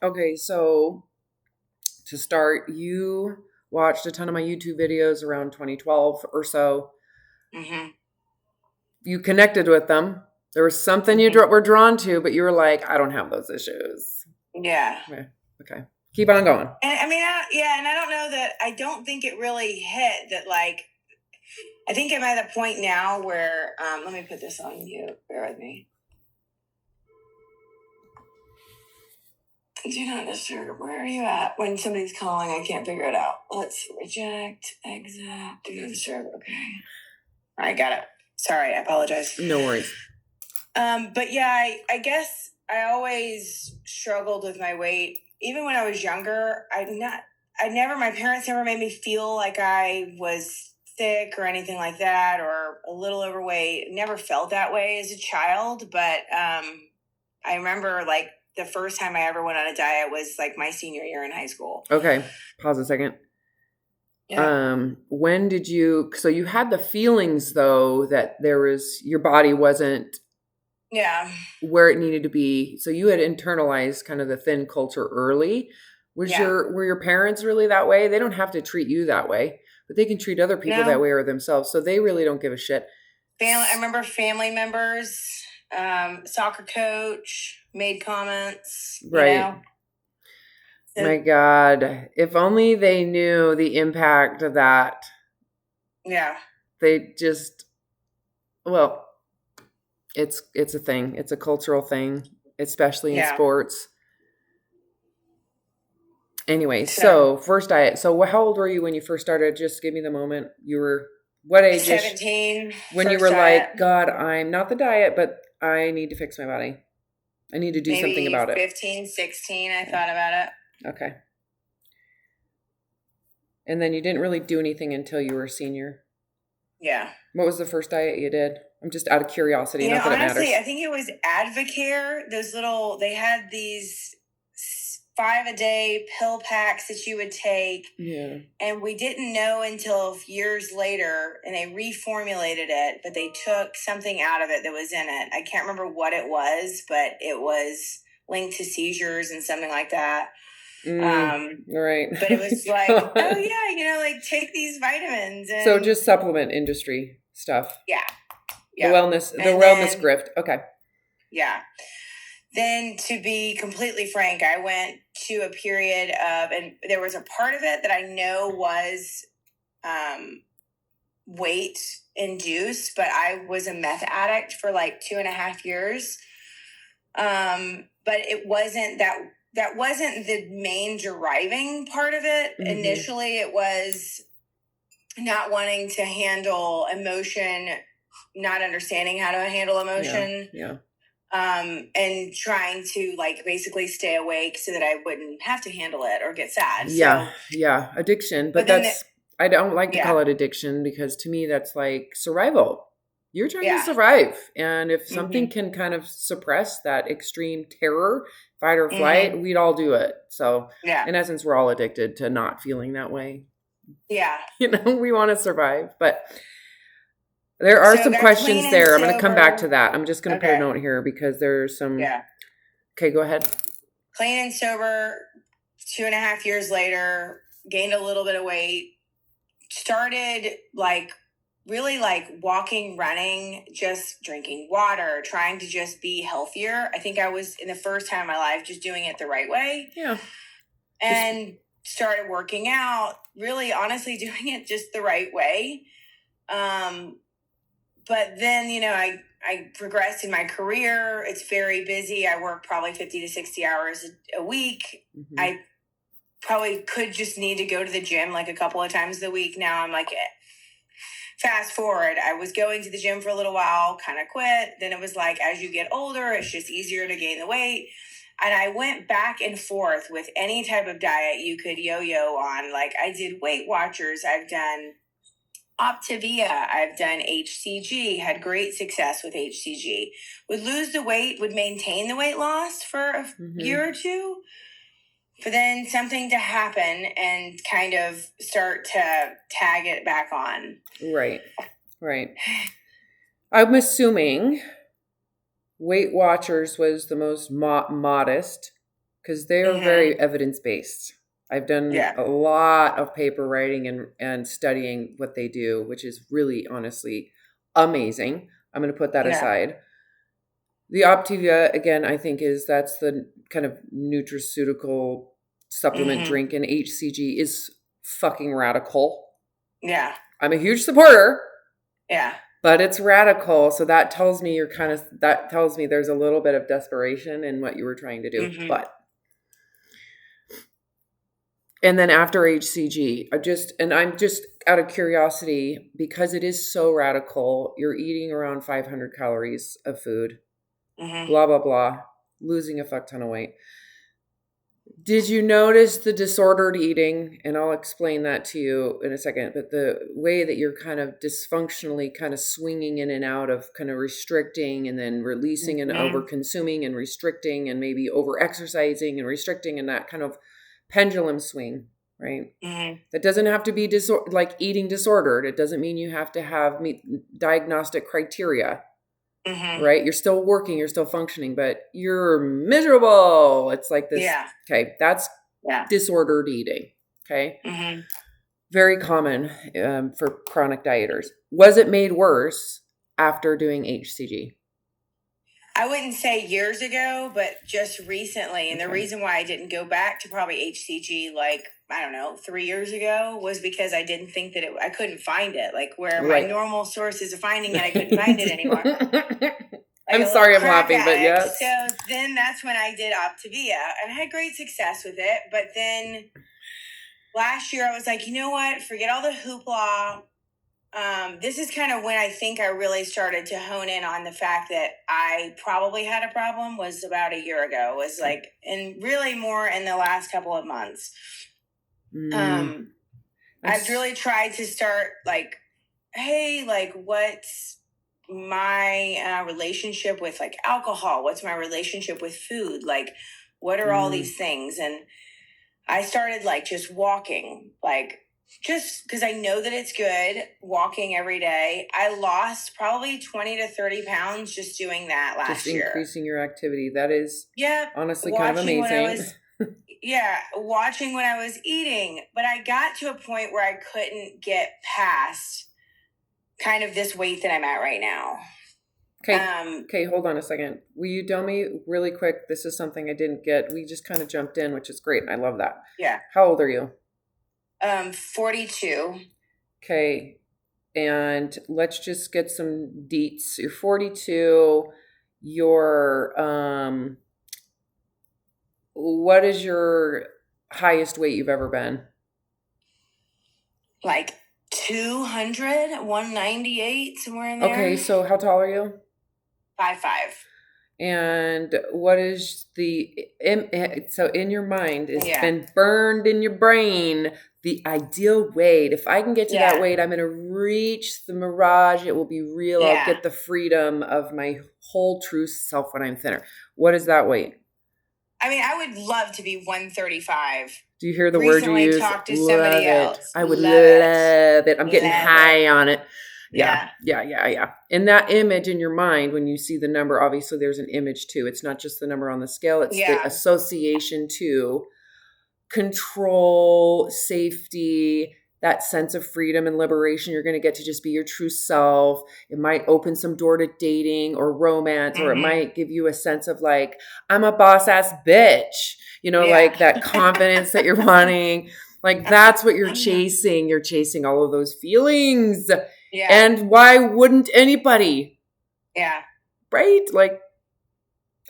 Okay, so to start, you watched a ton of my YouTube videos around 2012 or so. Mm-hmm. You connected with them. There was something you were drawn to, but you were like, I don't have those issues. Yeah. Okay. Keep on going. And I mean, and I don't know that, I don't think it really hit that, like, I think I'm at a point now where, let me put this on mute. Bear with me. Do not disturb. Where are you at? When somebody's calling, I can't figure it out. Let's see. Reject, exit, do not disturb. Okay. I got it. Sorry, I apologize. No worries. But yeah, I guess I always struggled with my weight. Even when I was younger, my parents never made me feel like I was thick or anything like that, or a little overweight. Never felt that way as a child. But I remember, like, the first time I ever went on a diet was like my senior year in high school. Okay. Pause a second. Yeah. When did so you had the feelings though that your body wasn't where it needed to be. So you had internalized kind of the thin culture early. Were your parents really that way? They don't have to treat you that way, but they can treat other people that way or themselves. So they really don't give a shit. I remember family members, soccer coach made comments, right. My God, if only they knew the impact of that. Yeah. They just, well, it's a thing. It's a cultural thing, especially in sports. Anyway, so first diet. So how old were you when you first started? Just give me the moment. You were what age? 17. When you were diet. Like, God, I'm not the diet, but I need to fix my body. I need to do something about it. 15, 16, I thought about it. Okay. And then you didn't really do anything until you were a senior. Yeah. What was the first diet you did? I'm just out of curiosity. Not that honestly, it matters. I think it was Advocare. They had these 5-a-day pill packs that you would take. Yeah. And we didn't know until years later, and they reformulated it, but they took something out of it that was in it. I can't remember what it was, but it was linked to seizures and something like that. Right. But it was like, oh yeah, like take these vitamins. And so just supplement industry stuff. Yeah. The wellness grift. Okay. Yeah. Then, to be completely frank, I went to a period of, and there was a part of it that I know was weight induced, but I was a meth addict for like 2.5 years. But it wasn't that wasn't the main driving part of it. Mm-hmm. Initially, it was not wanting to handle emotion, not understanding how to handle emotion. Yeah. And trying to like basically stay awake so that I wouldn't have to handle it or get sad. Yeah. Addiction. But that's, I don't like to call it addiction because to me that's like survival. You're trying to survive. And if something can kind of suppress that extreme terror, fight or flight, we'd all do it. So in essence, we're all addicted to not feeling that way. Yeah. We want to survive, but there are some questions there. I'm going to come back to that. I'm just going to put a note here because there's some. Yeah. Okay, go ahead. Clean and sober, 2.5 years later, gained a little bit of weight, started like really like walking, running, just drinking water, trying to just be healthier. I think I was in the first time in my life just doing it the right way. Yeah. And started working out, really honestly doing it just the right way. But then, I progressed in my career. It's very busy. I work probably 50 to 60 hours a week. Mm-hmm. I probably could just need to go to the gym like a couple of times a week. Now I'm like, fast forward, I was going to the gym for a little while, kind of quit. Then it was like, as you get older, it's just easier to gain the weight. And I went back and forth with any type of diet you could yo-yo on. Like I did Weight Watchers. I've done Optavia, I've done HCG, had great success with HCG. Would lose the weight, would maintain the weight loss for a year or two, for then something to happen and kind of start to tag it back on. Right. I'm assuming Weight Watchers was the most modest because they are very evidence-based. I've done a lot of paper writing and studying what they do, which is really, honestly, amazing. I'm going to put that aside. The Optivia, again, I think that's the kind of nutraceutical supplement drink, and HCG is fucking radical. Yeah. I'm a huge supporter. Yeah. But it's radical. So that tells me that tells me there's a little bit of desperation in what you were trying to do. And then after HCG, I'm just out of curiosity, because it is so radical, you're eating around 500 calories of food, blah, blah, blah, losing a fuck ton of weight. Did you notice the disordered eating? And I'll explain that to you in a second. But the way that you're kind of dysfunctionally kind of swinging in and out of kind of restricting and then releasing and over consuming and restricting and maybe over exercising and restricting, and that kind of pendulum swing, right? That doesn't have to be like eating disordered. It doesn't mean you have to have diagnostic criteria. Right? You're still working, you're still functioning, but you're miserable. It's like this. Yeah. Okay. That's disordered eating. Okay. Very common for chronic dieters. Was it made worse after doing HCG? I wouldn't say years ago, but just recently. And the reason why I didn't go back to probably HCG, like, I don't know, 3 years ago, was because I didn't think that I couldn't find it. Like, where my normal sources of finding it, I couldn't find it anymore. I'm sorry I'm laughing, but yes. So then that's when I did Optivia, and I had great success with it. But then last year I was like, you know what? Forget all the hoopla. This is kind of when I think I really started to hone in on the fact that I probably had a problem, was about a year ago. Was like, and really more in the last couple of months. I've really tried to start like, hey, like, what's my relationship with like alcohol? What's my relationship with food? Like, what are all these things? And I started like just walking, like, just because I know that it's good, walking every day. I lost probably 20 to 30 pounds just doing that last year. Just increasing your activity. That is honestly kind of amazing. Watching when I was eating. But I got to a point where I couldn't get past kind of this weight that I'm at right now. Okay, hold on a second. Will you tell me really quick? This is something I didn't get. We just kind of jumped in, which is great. And I love that. Yeah. How old are you? 42. Okay. And let's just get some deets. You're 42. What is your highest weight you've ever been? Like 200, 198, somewhere in there. Okay. So how tall are you? 5'5". And what is so in your mind, it's been burned in your brain, the ideal weight. If I can get to that weight, I'm going to reach the mirage. It will be real. I'll get the freedom of my whole true self when I'm thinner. What is that weight? I mean, I would love to be 135. Do you hear the word you use? Talk to somebody else. I would love it. I'm getting high on it. Yeah. In that image in your mind, when you see the number, obviously there's an image too. It's not just the number on the scale. It's the association to control, safety, that sense of freedom and liberation. You're going to get to just be your true self. It might open some door to dating or romance, or it might give you a sense of like, I'm a boss ass bitch, like that confidence that you're wanting. Like that's what you're chasing. You're chasing all of those feelings. Yeah. And why wouldn't anybody? Yeah. Right? Like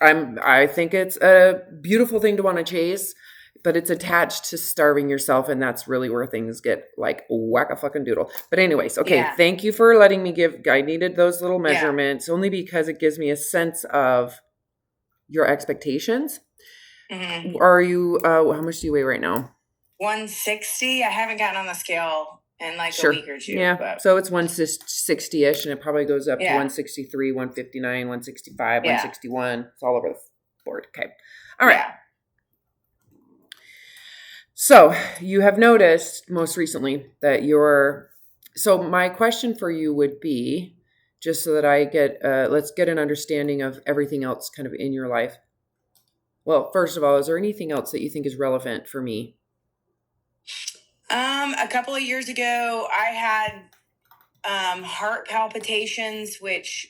I think it's a beautiful thing to want to chase, but it's attached to starving yourself, and that's really where things get like whack-a-fucking-doodle. But anyways, okay, thank you for letting me I needed those little measurements only because it gives me a sense of your expectations. Are you, how much do you weigh right now? 160. I haven't gotten on the scale in like a week or two. Yeah, but. So it's 160-ish, and it probably goes up to 163, 159, 165, 161. It's all over the board. Okay. All right. Yeah. So you have noticed most recently that so my question for you would be, just so that I get, let's get an understanding of everything else kind of in your life. Well, first of all, is there anything else that you think is relevant for me? A couple of years ago, I had heart palpitations, which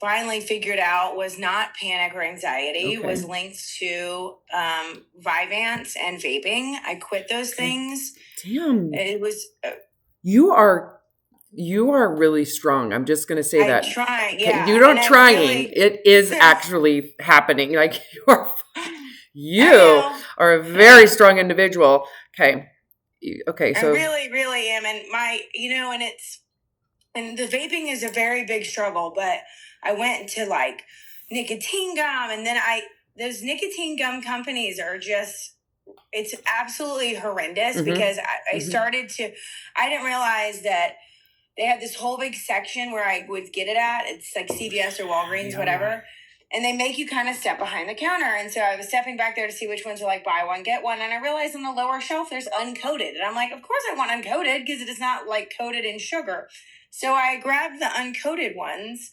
finally figured out was not panic or anxiety, was linked to Vyvanse and vaping. I quit those things. Damn. It was... You are really strong. I'm just going to say that. Trying, yeah. You don't trying. It is actually happening. Like you are a very strong individual. Okay. Okay. So I really, really am. And and the vaping is a very big struggle, but I went to like nicotine gum, and then those nicotine gum companies are just, it's absolutely horrendous because I started to, I didn't realize that they had this whole big section where I would get it at. It's like CVS or Walgreens, whatever. And they make you kind of step behind the counter. And so I was stepping back there to see which ones are like buy one, get one. And I realized on the lower shelf, there's uncoated. And I'm like, of course I want uncoated because it is not like coated in sugar. So I grabbed the uncoated ones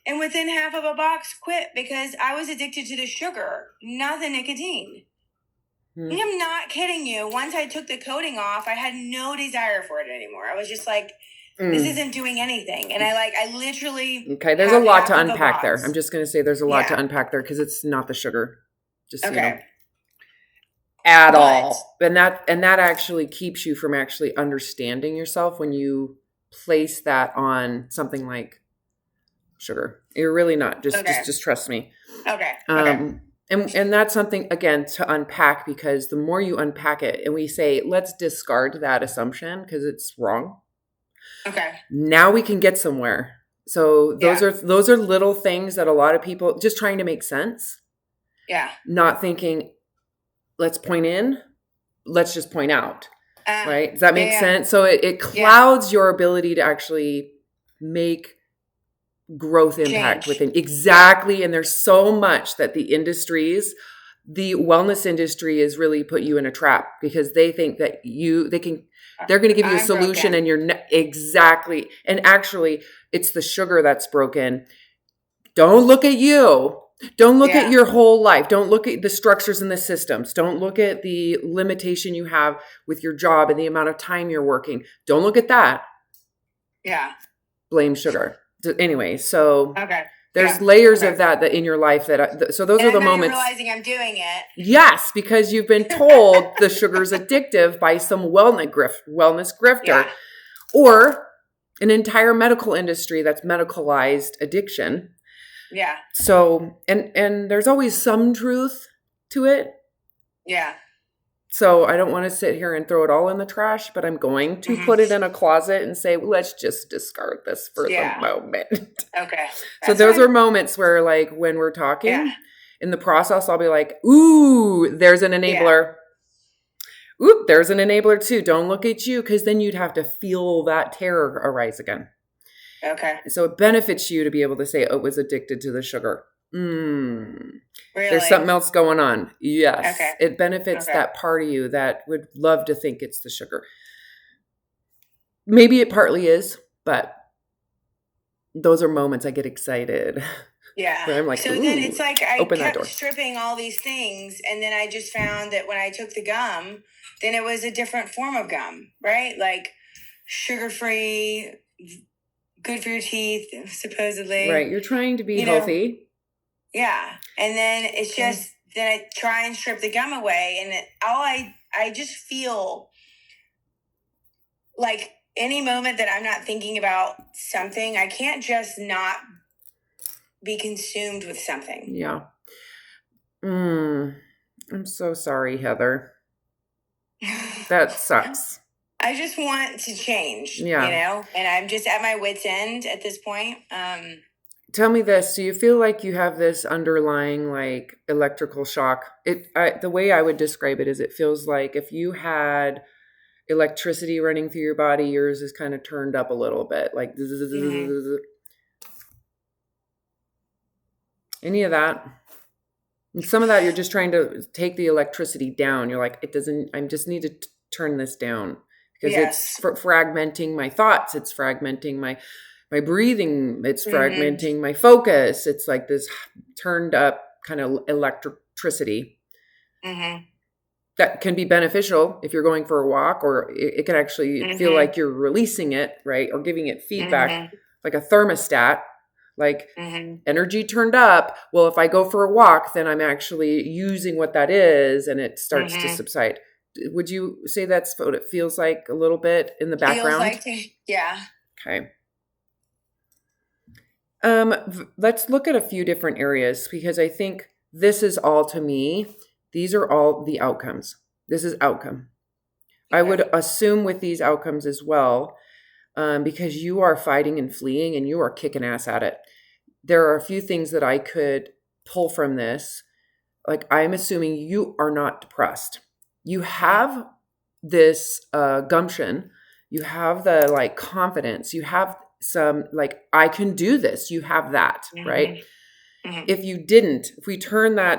and within half of a box quit because I was addicted to the sugar, not the nicotine. I'm not kidding you. Once I took the coating off, I had no desire for it anymore. I was just like, this isn't doing anything. And I literally... Okay, there's a lot to unpack there. I'm just going to say there's a lot to unpack there because it's not the sugar. Just, at all. And that actually keeps you from actually understanding yourself when you place that on something like sugar. You're really not. Just trust me. Okay. And that's something, again, to unpack, because the more you unpack it and we say, let's discard that assumption because it's wrong. Okay. Now we can get somewhere. So those are little things that a lot of people just trying to make sense. Yeah. Not thinking, let's point in, let's just point out. Right? Does that make sense? So it clouds your ability to actually make growth impact within. Exactly. And there's so much that the wellness industry is really put you in a trap because they think that they're going to give you a solution and you're exactly. And actually it's the sugar that's broken. Don't look at you. Don't look at your whole life. Don't look at the structures and the systems. Don't look at the limitation you have with your job and the amount of time you're working. Don't look at that. Yeah. Blame sugar. Anyway, so there's layers of that in your life so those are the moments. I'm realizing I'm doing it. Yes, because you've been told the sugar's addictive by some wellness grifter, or an entire medical industry that's medicalized addiction. Yeah. So, and there's always some truth to it. Yeah. So I don't want to sit here and throw it all in the trash, but I'm going to put it in a closet and say, well, let's just discard this for the moment. Okay. So those are moments where, like, when we're talking in the process, I'll be like, ooh, there's an enabler. Yeah. Ooh, there's an enabler too. Don't look at you, because then you'd have to feel that terror arise again. Okay. So it benefits you to be able to say, oh, it was addicted to the sugar. Really? There's something else going on. Yes. Okay. It benefits that part of you that would love to think it's the sugar. Maybe it partly is, but those are moments I get excited. Yeah. Where I'm like, so then it's like I kept stripping all these things, and then I just found that when I took the gum, then it was a different form of gum, right? Like sugar-free, good for your teeth, supposedly. Right. You're trying to be healthy. Yeah. And then it's just, then I try and strip the gum away, and I just feel like any moment that I'm not thinking about something, I can't just not be consumed with something. Yeah. I'm so sorry, Heather. That sucks. I just want to change, and I'm just at my wit's end at this point. Tell me this. Do you feel like you have this underlying, like, electrical shock? The way I would describe it is, it feels like if you had electricity running through your body, yours is kind of turned up a little bit, like any of that. And some of that, you're just trying to take the electricity down. You're like, I just need to turn this down because it's fragmenting my thoughts. It's fragmenting my breathing. It's fragmenting my focus. It's like this turned up kind of electric electricity. Mm-hmm. That can be beneficial if you're going for a walk, or it can actually feel like you're releasing it, right? Or giving it feedback, like a thermostat, like energy turned up. Well, if I go for a walk, then I'm actually using what that is, and it starts to subside. Would you say that's what it feels like a little bit in the background? Feels like, yeah. Okay. Let's look at a few different areas, because I think this is all, to me, these are all the outcomes. This is outcome. Okay. I would assume with these outcomes as well, because you are fighting and fleeing and you are kicking ass at it. There are a few things that I could pull from this. Like, I'm assuming you are not depressed. You have this gumption. You have the like confidence. You have some like, I can do this. You have that, right? If you didn't, if we turn that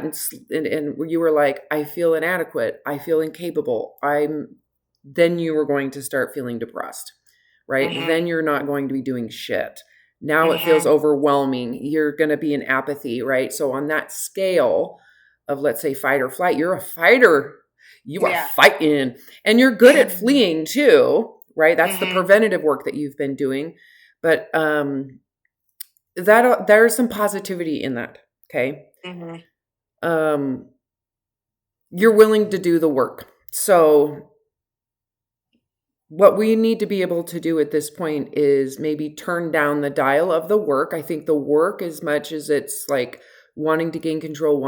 and you were like, I feel inadequate, I feel incapable, then you were going to start feeling depressed, right? Then you're not going to be doing shit. Now it feels overwhelming. You're going to be in apathy, right? So on that scale of, let's say, fight or flight, you're a fighter. You are fighting, and you're good at fleeing too, right? That's the preventative work that you've been doing. But that there's some positivity in that. Okay. You're willing to do the work. So what we need to be able to do at this point is maybe turn down the dial of the work. I think the work, as much as it's like wanting to gain control,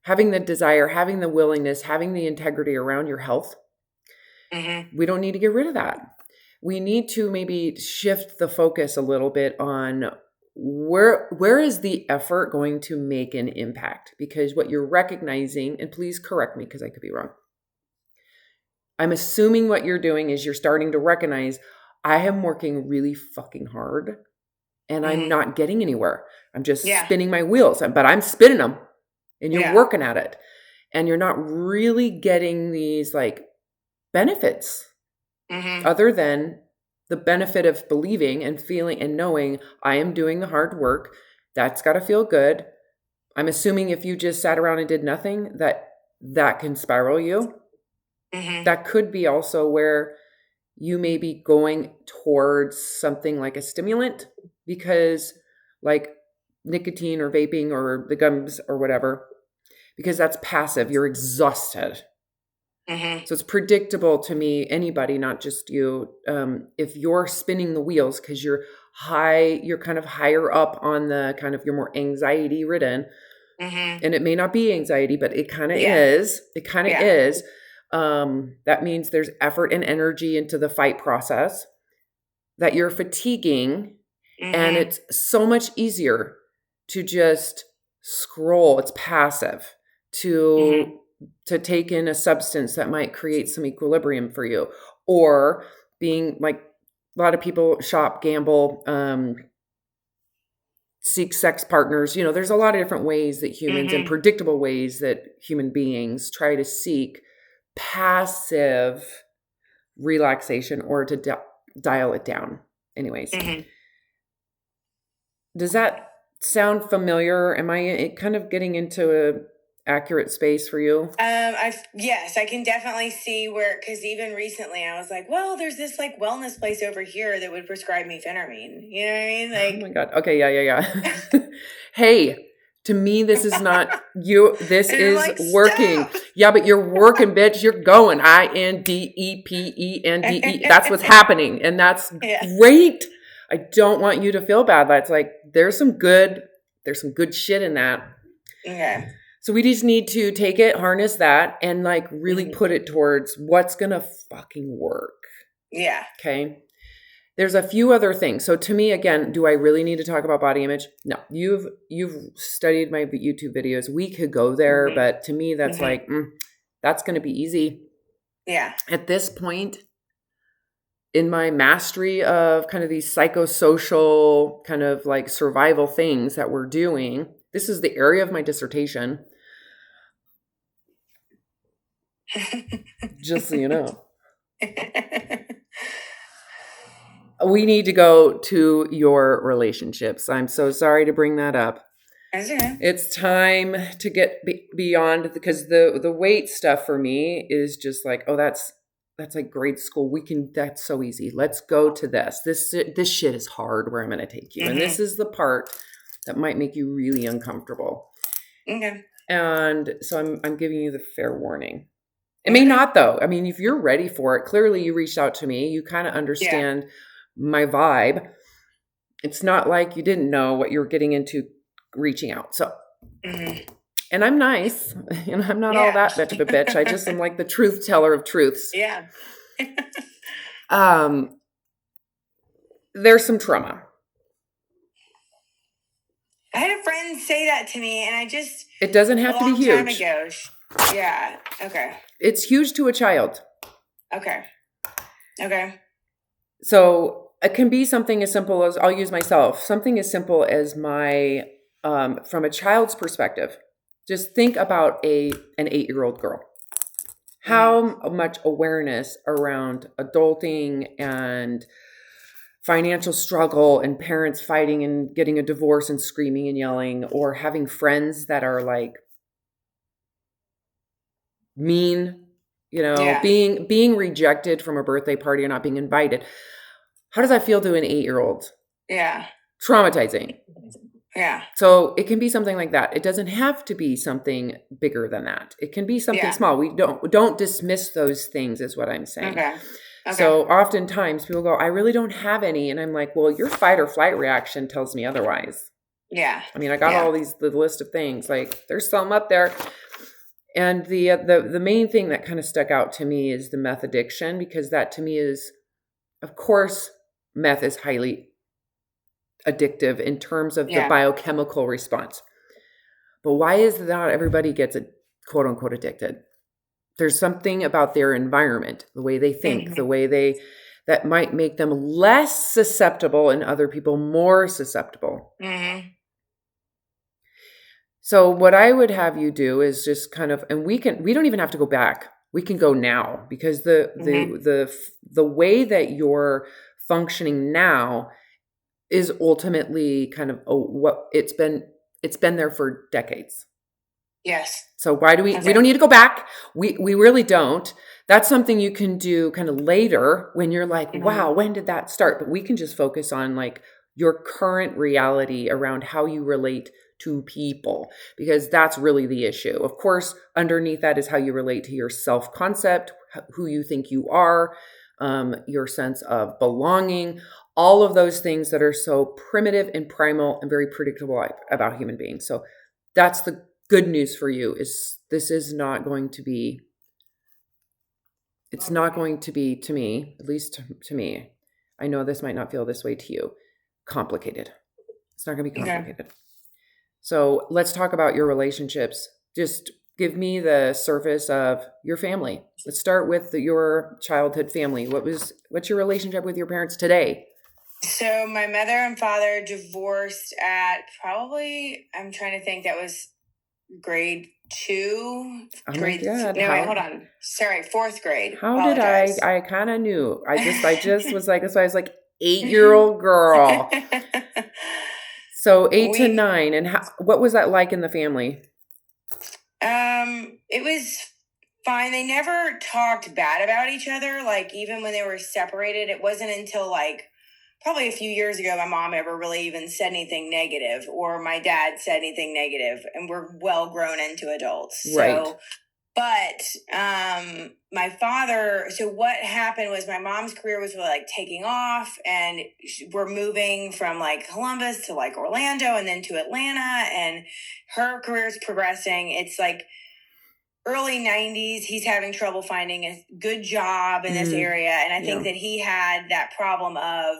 having the desire, having the willingness, having the integrity around your health, we don't need to get rid of that. We need to maybe shift the focus a little bit on where is the effort going to make an impact? Because what you're recognizing, and please correct me because I could be wrong, I'm assuming what you're doing is you're starting to recognize, I am working really fucking hard and I'm not getting anywhere. I'm just spinning my wheels, but I'm spinning them, and you're working at it, and you're not really getting these like benefits other than the benefit of believing and feeling and knowing I am doing the hard work. That's got to feel good. I'm assuming if you just sat around and did nothing, that can spiral you. That could be also where you may be going towards something like a stimulant, because like nicotine or vaping or the gums or whatever, because that's passive. You're exhausted. So it's predictable to me, anybody, not just you, if you're spinning the wheels because you're kind of higher up on the kind of, you're more anxiety ridden. And it may not be anxiety, but it kind of is. It kind of is. That means there's effort and energy into the fight process, that you're fatiguing, and it's so much easier to just scroll. It's passive to take in a substance that might create some equilibrium for you, or being like, a lot of people shop, gamble, seek sex partners. There's a lot of different ways that humans, and predictable ways that human beings try to seek passive relaxation or to dial it down. Anyways, does that sound familiar? Am I kind of getting into a accurate space for you? Yes, I can definitely see where, because even recently I was like, well, there's this like wellness place over here that would prescribe me phentermine. You know what I mean? Like, oh my God. Okay. Yeah. Hey, to me, this is not you. This is like, working. Stop. Yeah, but you're working, bitch. You're going. INDEPENDE. That's what's happening. And that's great. I don't want you to feel bad. That's like, there's some good shit in that. Okay. So we just need to take it, harness that, and like really put it towards what's going to fucking work. Yeah. Okay. There's a few other things. So to me, again, do I really need to talk about body image? No. You've studied my YouTube videos. We could go there, but to me, that's like, that's going to be easy. Yeah. At this point in my mastery of kind of these psychosocial kind of like survival things that we're doing, this is the area of my dissertation. Just so you know. We need to go to your relationships. I'm so sorry to bring that up. It's time to get beyond, because the weight stuff for me is just like, oh, that's like grade school. That's so easy. Let's go to this. This shit is hard where I'm going to take you. And this is the part that might make you really uncomfortable. Okay. And so I'm giving you the fair warning. It may not, though. I mean, if you're ready for it, clearly you reached out to me. You kind of understand my vibe. It's not like you didn't know what you were getting into reaching out. So, and I'm nice, and I'm not all that much of a bitch. I just am like the truth teller of truths. Yeah. There's some trauma. I had a friend say that to me, and it doesn't have to be huge. A long time ago. Yeah. Okay. It's huge to a child. Okay. So it can be something as simple as, I'll use myself, something as simple as my, from a child's perspective, just think about an 8-year-old girl. How much awareness around adulting and financial struggle and parents fighting and getting a divorce and screaming and yelling, or having friends that are like mean, being rejected from a birthday party or not being invited. How does that feel to an 8-year-old? Yeah. Traumatizing. Yeah. So it can be something like that. It doesn't have to be something bigger than that. It can be something small. We don't dismiss those things, is what I'm saying. Okay. So oftentimes people go, I really don't have any. And I'm like, well, your fight or flight reaction tells me otherwise. Yeah. I mean, I got all the list of things, like there's some up there. And the main thing that kind of stuck out to me is the meth addiction, because that to me is, of course, meth is highly addictive in terms of the biochemical response. But why is it not everybody gets quote unquote addicted? There's something about their environment, the way they think, the way that might make them less susceptible and other people more susceptible. So what I would have you do is just kind of, and we don't even have to go back. We can go now, because the way that you're functioning now is ultimately kind of what it's been there for decades. Yes. So why do we don't need to go back. We really don't. That's something you can do kind of later when you're like, wow, when did that start? But we can just focus on like your current reality around how you relate to people, because that's really the issue. Of course, underneath that is how you relate to your self-concept, who you think you are, your sense of belonging, all of those things that are so primitive and primal and very predictable about human beings. So that's the good news for you, is this is not going to be, it's not going to be, to me, at least to me, I know this might not feel this way to you, complicated. It's not going to be complicated. So let's talk about your relationships. Just give me the surface of your family. Let's start with your childhood family. What's your relationship with your parents today? So my mother and father divorced at probably, I'm trying to think, that was grade 2. Oh my God. No, wait, hold on. Sorry, 4th grade. How did I kind of knew. I just was like, that's why I was like 8-year-old girl. So 8 to 9. And what was that like in the family? It was fine. They never talked bad about each other. Like, even when they were separated, it wasn't until like probably a few years ago my mom ever really even said anything negative, or my dad said anything negative, and we're well grown into adults. Right. So, but my father, so what happened was my mom's career was really like taking off, and we're moving from like Columbus to like Orlando and then to Atlanta, and her career's progressing. It's like early 90s. He's having trouble finding a good job in this area. And I think that he had that problem of,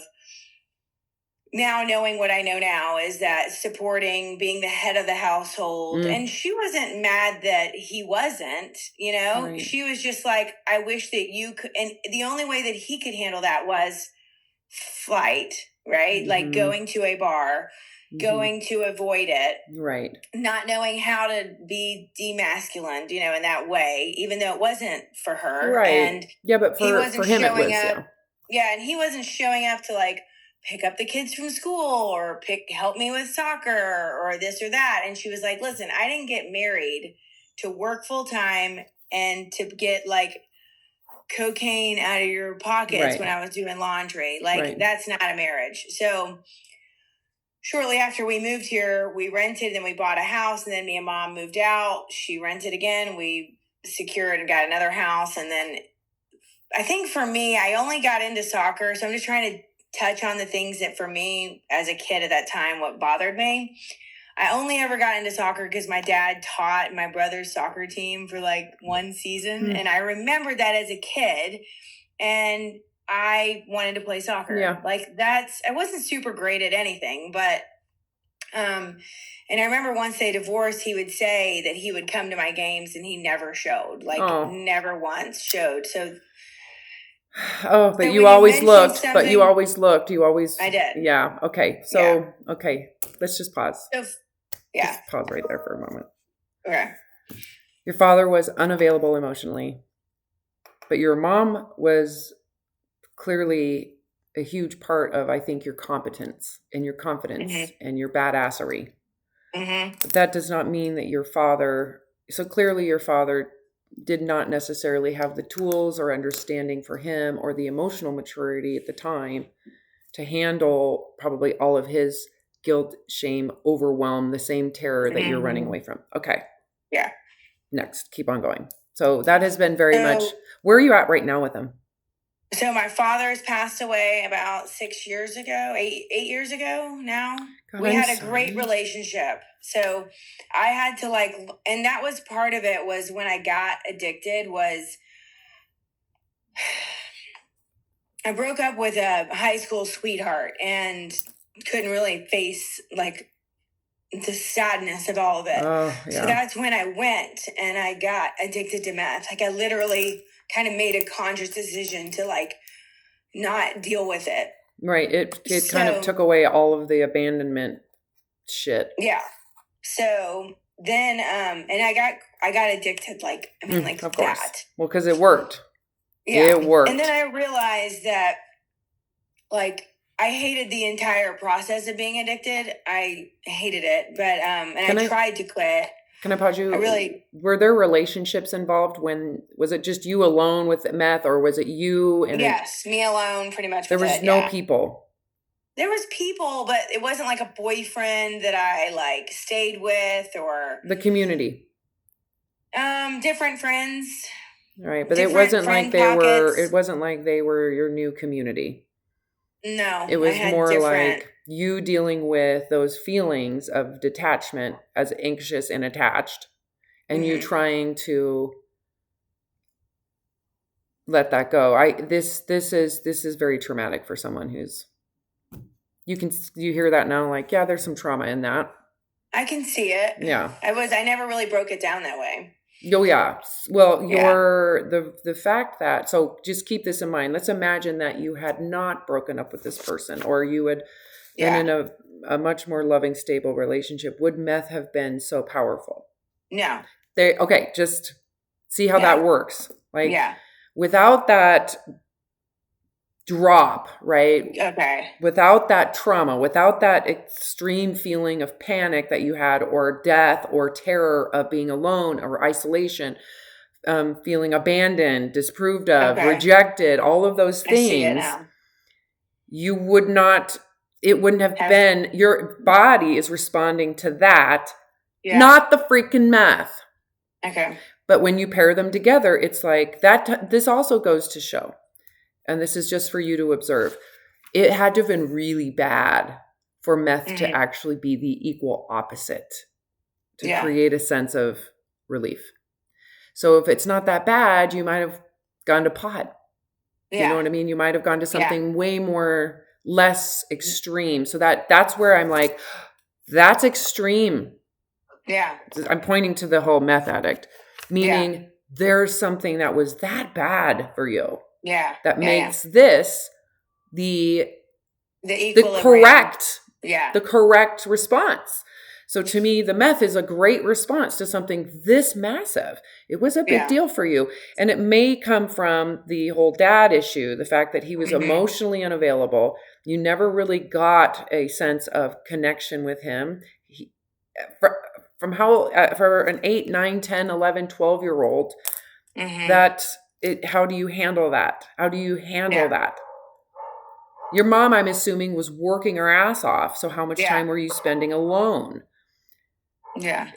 now knowing what I know now, is that supporting, being the head of the household. And she wasn't mad that he wasn't, right. She was just like, I wish that you could. And the only way that he could handle that was flight, right? Like going to a bar, going to avoid it. Right. Not knowing how to be demasculined, in that way, even though it wasn't for her. Right. And yeah, but for him it was, and he wasn't showing up to like pick up the kids from school or help me with soccer or this or that. And she was like, listen, I didn't get married to work full time and to get like cocaine out of your pockets when I was doing laundry. Like that's not a marriage. So shortly after we moved here, we rented, then we bought a house, and then me and Mom moved out. She rented again. We secured and got another house. And then I think for me, I only got into soccer. So I'm just trying to touch on the things that for me as a kid at that time, what bothered me. I only ever got into soccer because my dad taught my brother's soccer team for like one season. And I remember that as a kid, and I wanted to play soccer. Yeah. Like I wasn't super great at anything, but, and I remember once they divorced, he would say that he would come to my games and he never showed, never once showed. So, but you always looked, I did. Yeah. Okay. So, okay. Let's just pause. So, just pause right there for a moment. Okay. Your father was unavailable emotionally, but your mom was clearly a huge part of, I think, your competence and your confidence and your badassery. But that does not mean that your father, so clearly your father did not necessarily have the tools or understanding for him or the emotional maturity at the time to handle probably all of his guilt, shame, overwhelm, the same terror that you're running away from. Okay. Yeah. Next, keep on going. So that has been very much, where are you at right now with him? So my father has passed away about 6 years ago, eight years ago now. God, we had a great relationship. So I had to and that was part of it, was when I got addicted, was I broke up with a high school sweetheart and couldn't really face the sadness of all of it. Oh, yeah. So that's when I went and I got addicted to meth. I literally kind of made a conscious decision to not deal with it. Right. It kind of took away all of the abandonment shit. Yeah. So then, and I got addicted. Of course. That. Well, because it worked. Yeah. It worked. And then I realized that I hated the entire process of being addicted. I hated it, but and I tried to quit. Can I pause you? Were there relationships involved? Was it just you alone with meth, or was it you and yes, me alone, pretty much. There was no people. There was people, but it wasn't like a boyfriend that I stayed with or the community. Different friends. Right, but it wasn't like they were your new community. No, it was more like you dealing with those feelings of detachment as anxious and attached, and you trying to let that go. This is very traumatic for someone who's, you hear that now, yeah, there's some trauma in that. I can see it. Yeah. I never really broke it down that way. Oh, yeah. Well, the fact that, so just keep this in mind. Let's imagine that you had not broken up with this person, or you had been in a much more loving, stable relationship. Would meth have been so powerful? No. Okay, just see how that works. Without that drop, right? Okay. Without that trauma, without that extreme feeling of panic that you had, or death, or terror of being alone, or isolation, feeling abandoned, disapproved of, rejected, all of those things, you would not, it wouldn't have been, your body is responding to that, not the freaking meth. Okay. But when you pair them together, it's like that. This also goes to show, and this is just for you to observe, it had to have been really bad for meth to actually be the equal opposite, to create a sense of relief. So if it's not that bad, you might have gone to pot. Yeah. You know what I mean? You might have gone to something way more, less extreme. So that's where I'm like, that's extreme. Yeah. I'm pointing to the whole meth addict, meaning there's something that was that bad for you. Yeah. That makes this the correct response. So to me, the meth is a great response to something this massive. It was a big deal for you. And it may come from the whole dad issue, the fact that he was emotionally unavailable. You never really got a sense of connection with him. From how, for an 8, 9, 10, 11, 12-year-old, how do you handle that? How do you handle that? Your mom, I'm assuming, was working her ass off. So how much time were you spending alone? Yeah.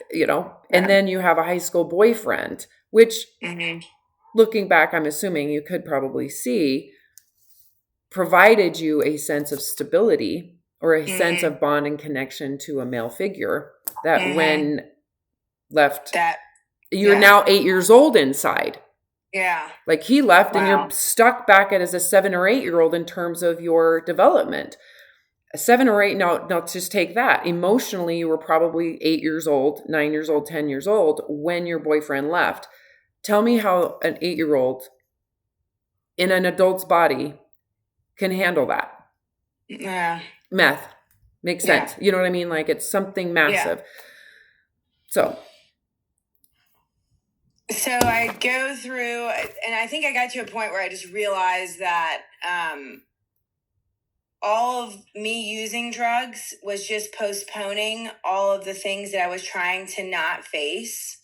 And then you have a high school boyfriend, which looking back, I'm assuming you could probably see provided you a sense of stability or a sense of bond and connection to a male figure that when left, you're now 8 years old inside. Yeah. Like he left and you're stuck back as a 7 or 8-year-old in terms of your development. A 7 or 8, now just take that. Emotionally, you were probably 8 years old, 9 years old, 10 years old when your boyfriend left. Tell me how an 8-year-old in an adult's body can handle that. Yeah. Meth. Makes sense. You know what I mean? Like it's something massive. So I go through, and I think I got to a point where I just realized that all of me using drugs was just postponing all of the things that I was trying to not face.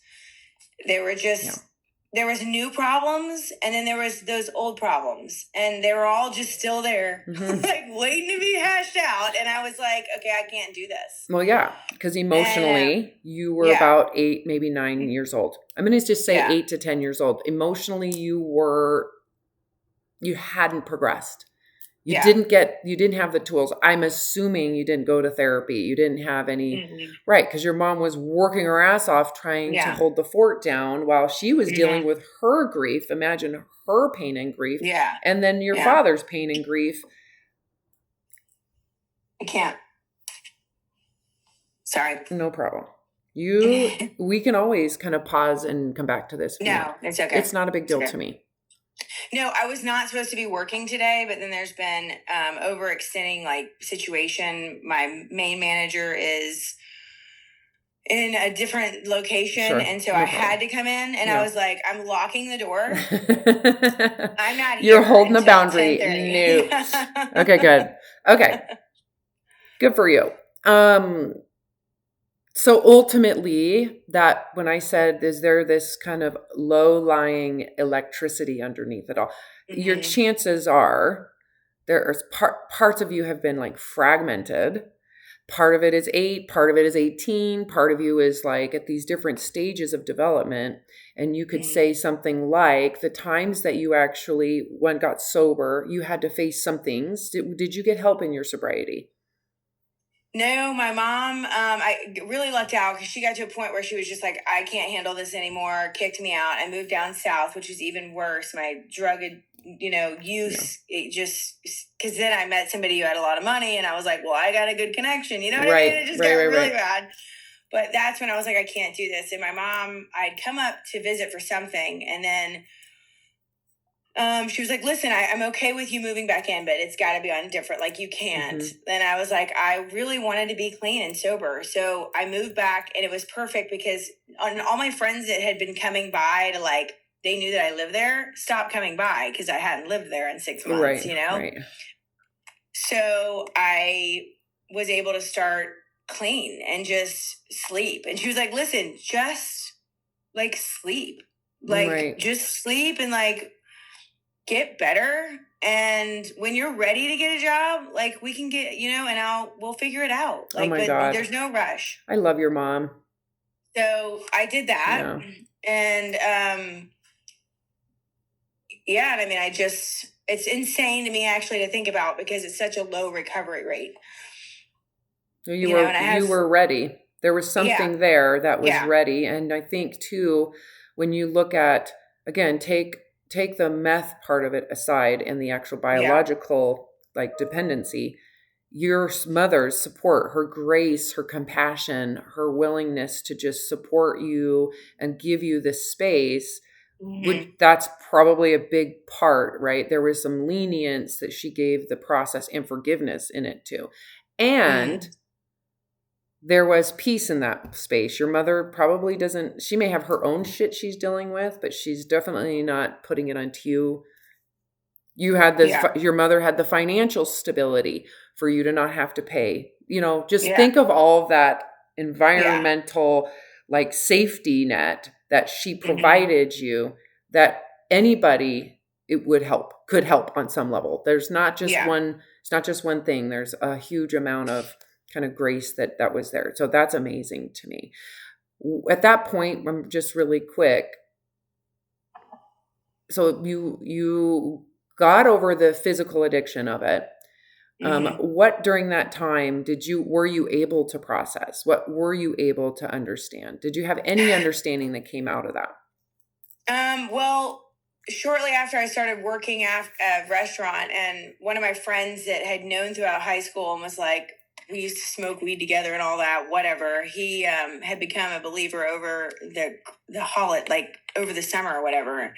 They were just, there was new problems, and then there was those old problems, and they were all just still there, like waiting to be hashed out. And I was like, okay, I can't do this. Well, yeah, because emotionally you were about 8, maybe 9 years old. I'm going to just say 8 to 10 years old. Emotionally, you hadn't progressed. You didn't have the tools. I'm assuming you didn't go to therapy. You didn't have any, right? Because your mom was working her ass off trying to hold the fort down while she was dealing with her grief. Imagine her pain and grief. Yeah. And then your father's pain and grief. I can't. Sorry. No problem. We can always kind of pause and come back to this. No, it's okay. It's not a big deal to me. No, I was not supposed to be working today, but then there's been overextending situation. My main manager is in a different location, and so I had to come in, and I was like, I'm locking the door. I'm not here. You're holding the boundary. No. Okay, good. Okay. Good for you. So ultimately, that when I said, is there this kind of low-lying electricity underneath it all? Your chances are there's parts of you have been like fragmented. Part of it is 8, part of it is 18, part of you is like at these different stages of development. And you could say something like the times that you actually got sober, you had to face some things. Did you get help in your sobriety? No, my mom, I really lucked out because she got to a point where she was just like, I can't handle this anymore, kicked me out. I moved down south, which was even worse. My drug, use, it just, because then I met somebody who had a lot of money, and I was like, well, I got a good connection. You know what I mean? It just got really bad. But that's when I was like, I can't do this. And my mom, I'd come up to visit for something, and then she was like, listen, I'm okay with you moving back in, but it's got to be on different, you can't. And I was like, I really wanted to be clean and sober. So I moved back, and it was perfect because all my friends that had been coming by to they knew that I lived there, stopped coming by because I hadn't lived there in 6 months, Right. So I was able to start clean and just sleep. And she was like, listen, just sleep, just sleep and get better, and when you're ready to get a job, we can get, and we'll figure it out. Oh my God. There's no rush. I love your mom. So I did that. And, and I mean, it's insane to me actually to think about because it's such a low recovery rate. You were ready. There was something there that was ready. And I think too, when you look at, again, take the meth part of it aside and the actual biological dependency, your mother's support, her grace, her compassion, her willingness to just support you and give you this space, that's probably a big part, right? There was some lenience that she gave the process and forgiveness in it too. And there was peace in that space. Your mother probably doesn't, she may have her own shit she's dealing with, but she's definitely not putting it onto you. You had this, your mother had the financial stability for you to not have to pay. You know, just think of all of that environmental, like safety net that she provided you, that anybody it would help, could help on some level. There's not just one, it's not just one thing. There's a huge amount of kind of grace that was there. So that's amazing to me. At that point, I'm just really quick. So you got over the physical addiction of it. What during that time were you able to process? What were you able to understand? Did you have any understanding that came out of that? Well, shortly after I started working at a restaurant, and one of my friends that had known throughout high school and was like, we used to smoke weed together and all that, whatever. He had become a believer over the holiday, like over the summer or whatever.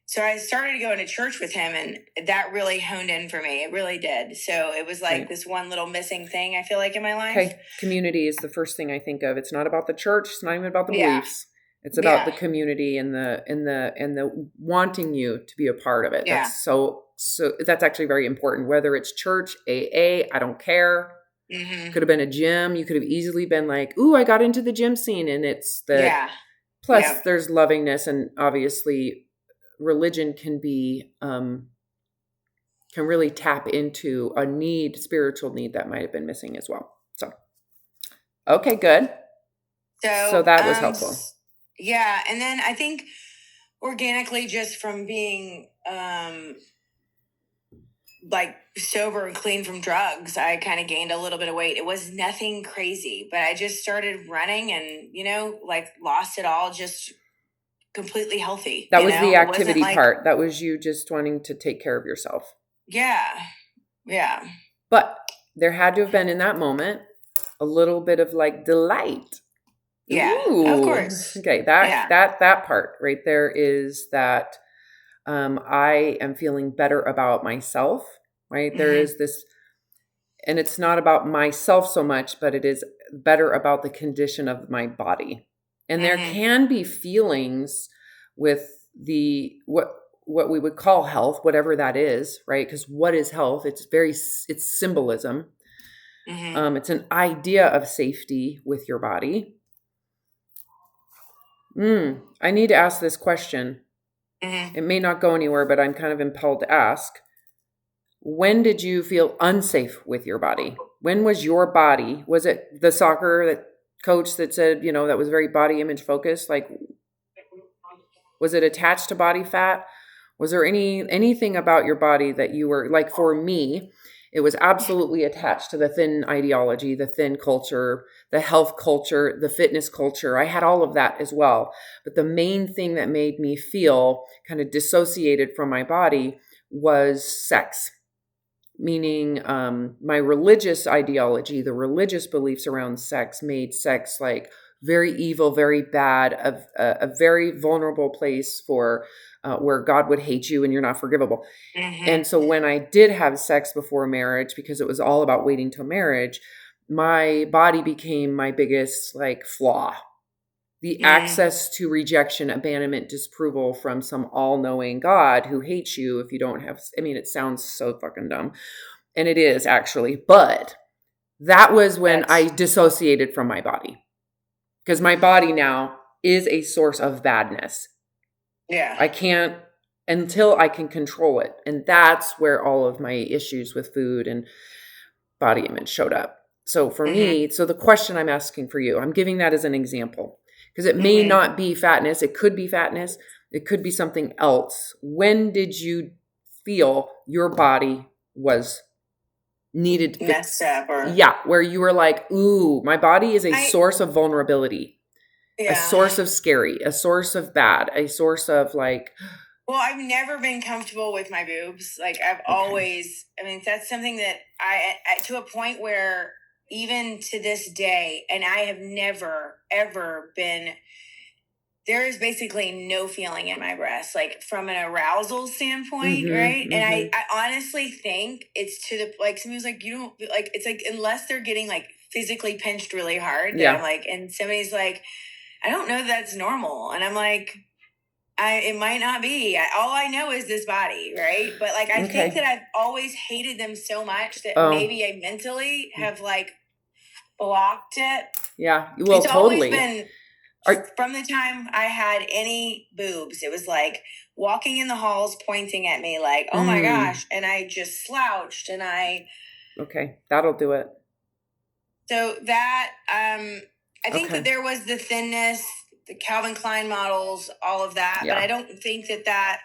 So I started going to church with him, and that really honed in for me. It really did. So it was like this one little missing thing, I feel like, in my life. Okay. Community is the first thing I think of. It's not about the church. It's not even about the beliefs. It's about the community and the wanting you to be a part of it. That's so that's actually very important. Whether it's church, AA, I don't care. Could have been a gym. You could have easily been like, ooh, I got into the gym scene, and it's the plus there's lovingness, and obviously religion can be can really tap into a spiritual need that might have been missing as well. So okay, good. So that was helpful. Yeah. And then I think organically, just from being like sober and clean from drugs, I kind of gained a little bit of weight. It was nothing crazy, but I just started running and, like lost it all, just completely healthy. That was the activity part. That was you just wanting to take care of yourself. Yeah. But there had to have been in that moment a little bit of like delight. Yeah, ooh. Of course. Okay, that part right there is that I am feeling better about myself, right? There is this, and it's not about myself so much, but it is better about the condition of my body. And there can be feelings with what we would call health, whatever that is, right? Because what is health? It's symbolism. It's an idea of safety with your body. I need to ask this question. It may not go anywhere, but I'm kind of impelled to ask. When did you feel unsafe with your body? When was your body? Was it the soccer coach that said, that was very body image focused? Like, was it attached to body fat? Was there anything about your body that you were like? For me, it was absolutely attached to the thin ideology, the thin culture, the health culture, the fitness culture. I had all of that as well. But the main thing that made me feel kind of dissociated from my body was sex. Meaning my religious ideology, the religious beliefs around sex made sex like very evil, very bad, a very vulnerable place for where God would hate you and you're not forgivable. And so when I did have sex before marriage, because it was all about waiting till marriage, my body became my biggest like flaw. The access to rejection, abandonment, disapproval from some all-knowing God who hates you if you don't have, it sounds so fucking dumb. And it is actually, but that was when I dissociated from my body. Because my body now is a source of badness. Yeah. I can't, until I can control it. And that's where all of my issues with food and body image showed up. So for me, so the question I'm asking for you, I'm giving that as an example. Because it may not be fatness. It could be fatness. It could be something else. When did you feel your body was needed messed up? Where you were like, ooh, my body is a source of vulnerability. A source of scary. A source of bad. A source of like... Well, I've never been comfortable with my boobs. Like I've always... that's something that to a point where... Even to this day, and I have never, ever been, there is basically no feeling in my breast, like from an arousal standpoint, right? And I honestly think it's to the, like, somebody's like, you don't, like, it's like, unless they're getting like physically pinched really hard. That I'm like, and somebody's like, I don't know that's normal. And I'm like, it might not be. All I know is this body, right? But like, I think that I've always hated them so much that maybe I mentally have like blocked it. Yeah, well, it's totally. Always been from the time I had any boobs, it was like walking in the halls, pointing at me like, oh my gosh. And I just slouched and okay, that'll do it. So that, I think that there was the thinness, the Calvin Klein models, all of that. Yeah. But I don't think that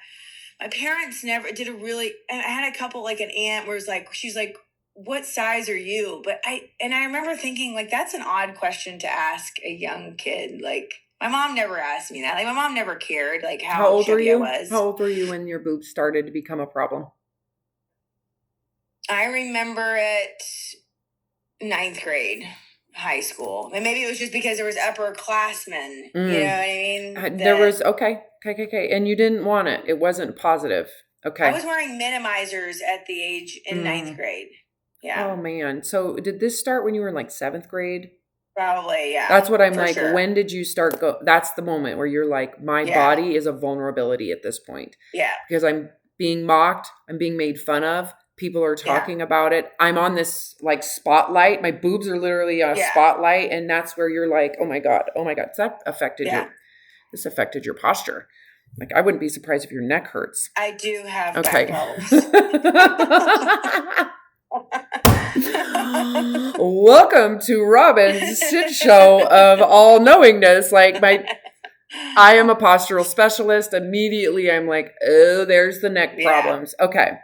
my parents never did I had a couple, like an aunt where it was like, she's like, what size are you? But I remember thinking like, that's an odd question to ask a young kid. Like my mom never asked me that. Like my mom never cared like how old were you? How old were you when your boobs started to become a problem? I remember it 9th grade, high school. And maybe it was just because there was upperclassmen. You know what I mean? There was, okay. And you didn't want it. It wasn't positive. Okay. I was wearing minimizers at the age in 9th grade. Yeah. Oh man. So did this start when you were in like 7th grade? Probably, yeah. That's what I'm like. Sure. When did you start that's the moment where you're like, my body is a vulnerability at this point. Yeah. Because I'm being mocked. I'm being made fun of. People are talking about it. I'm on this like spotlight. My boobs are literally on a spotlight. And that's where you're like, oh my God. So that affected this affected your posture. Like, I wouldn't be surprised if your neck hurts. I do have back problems. Welcome to Robin's shit show of all knowingness. Like I am a postural specialist. Immediately I'm like, oh, there's the neck problems. Okay.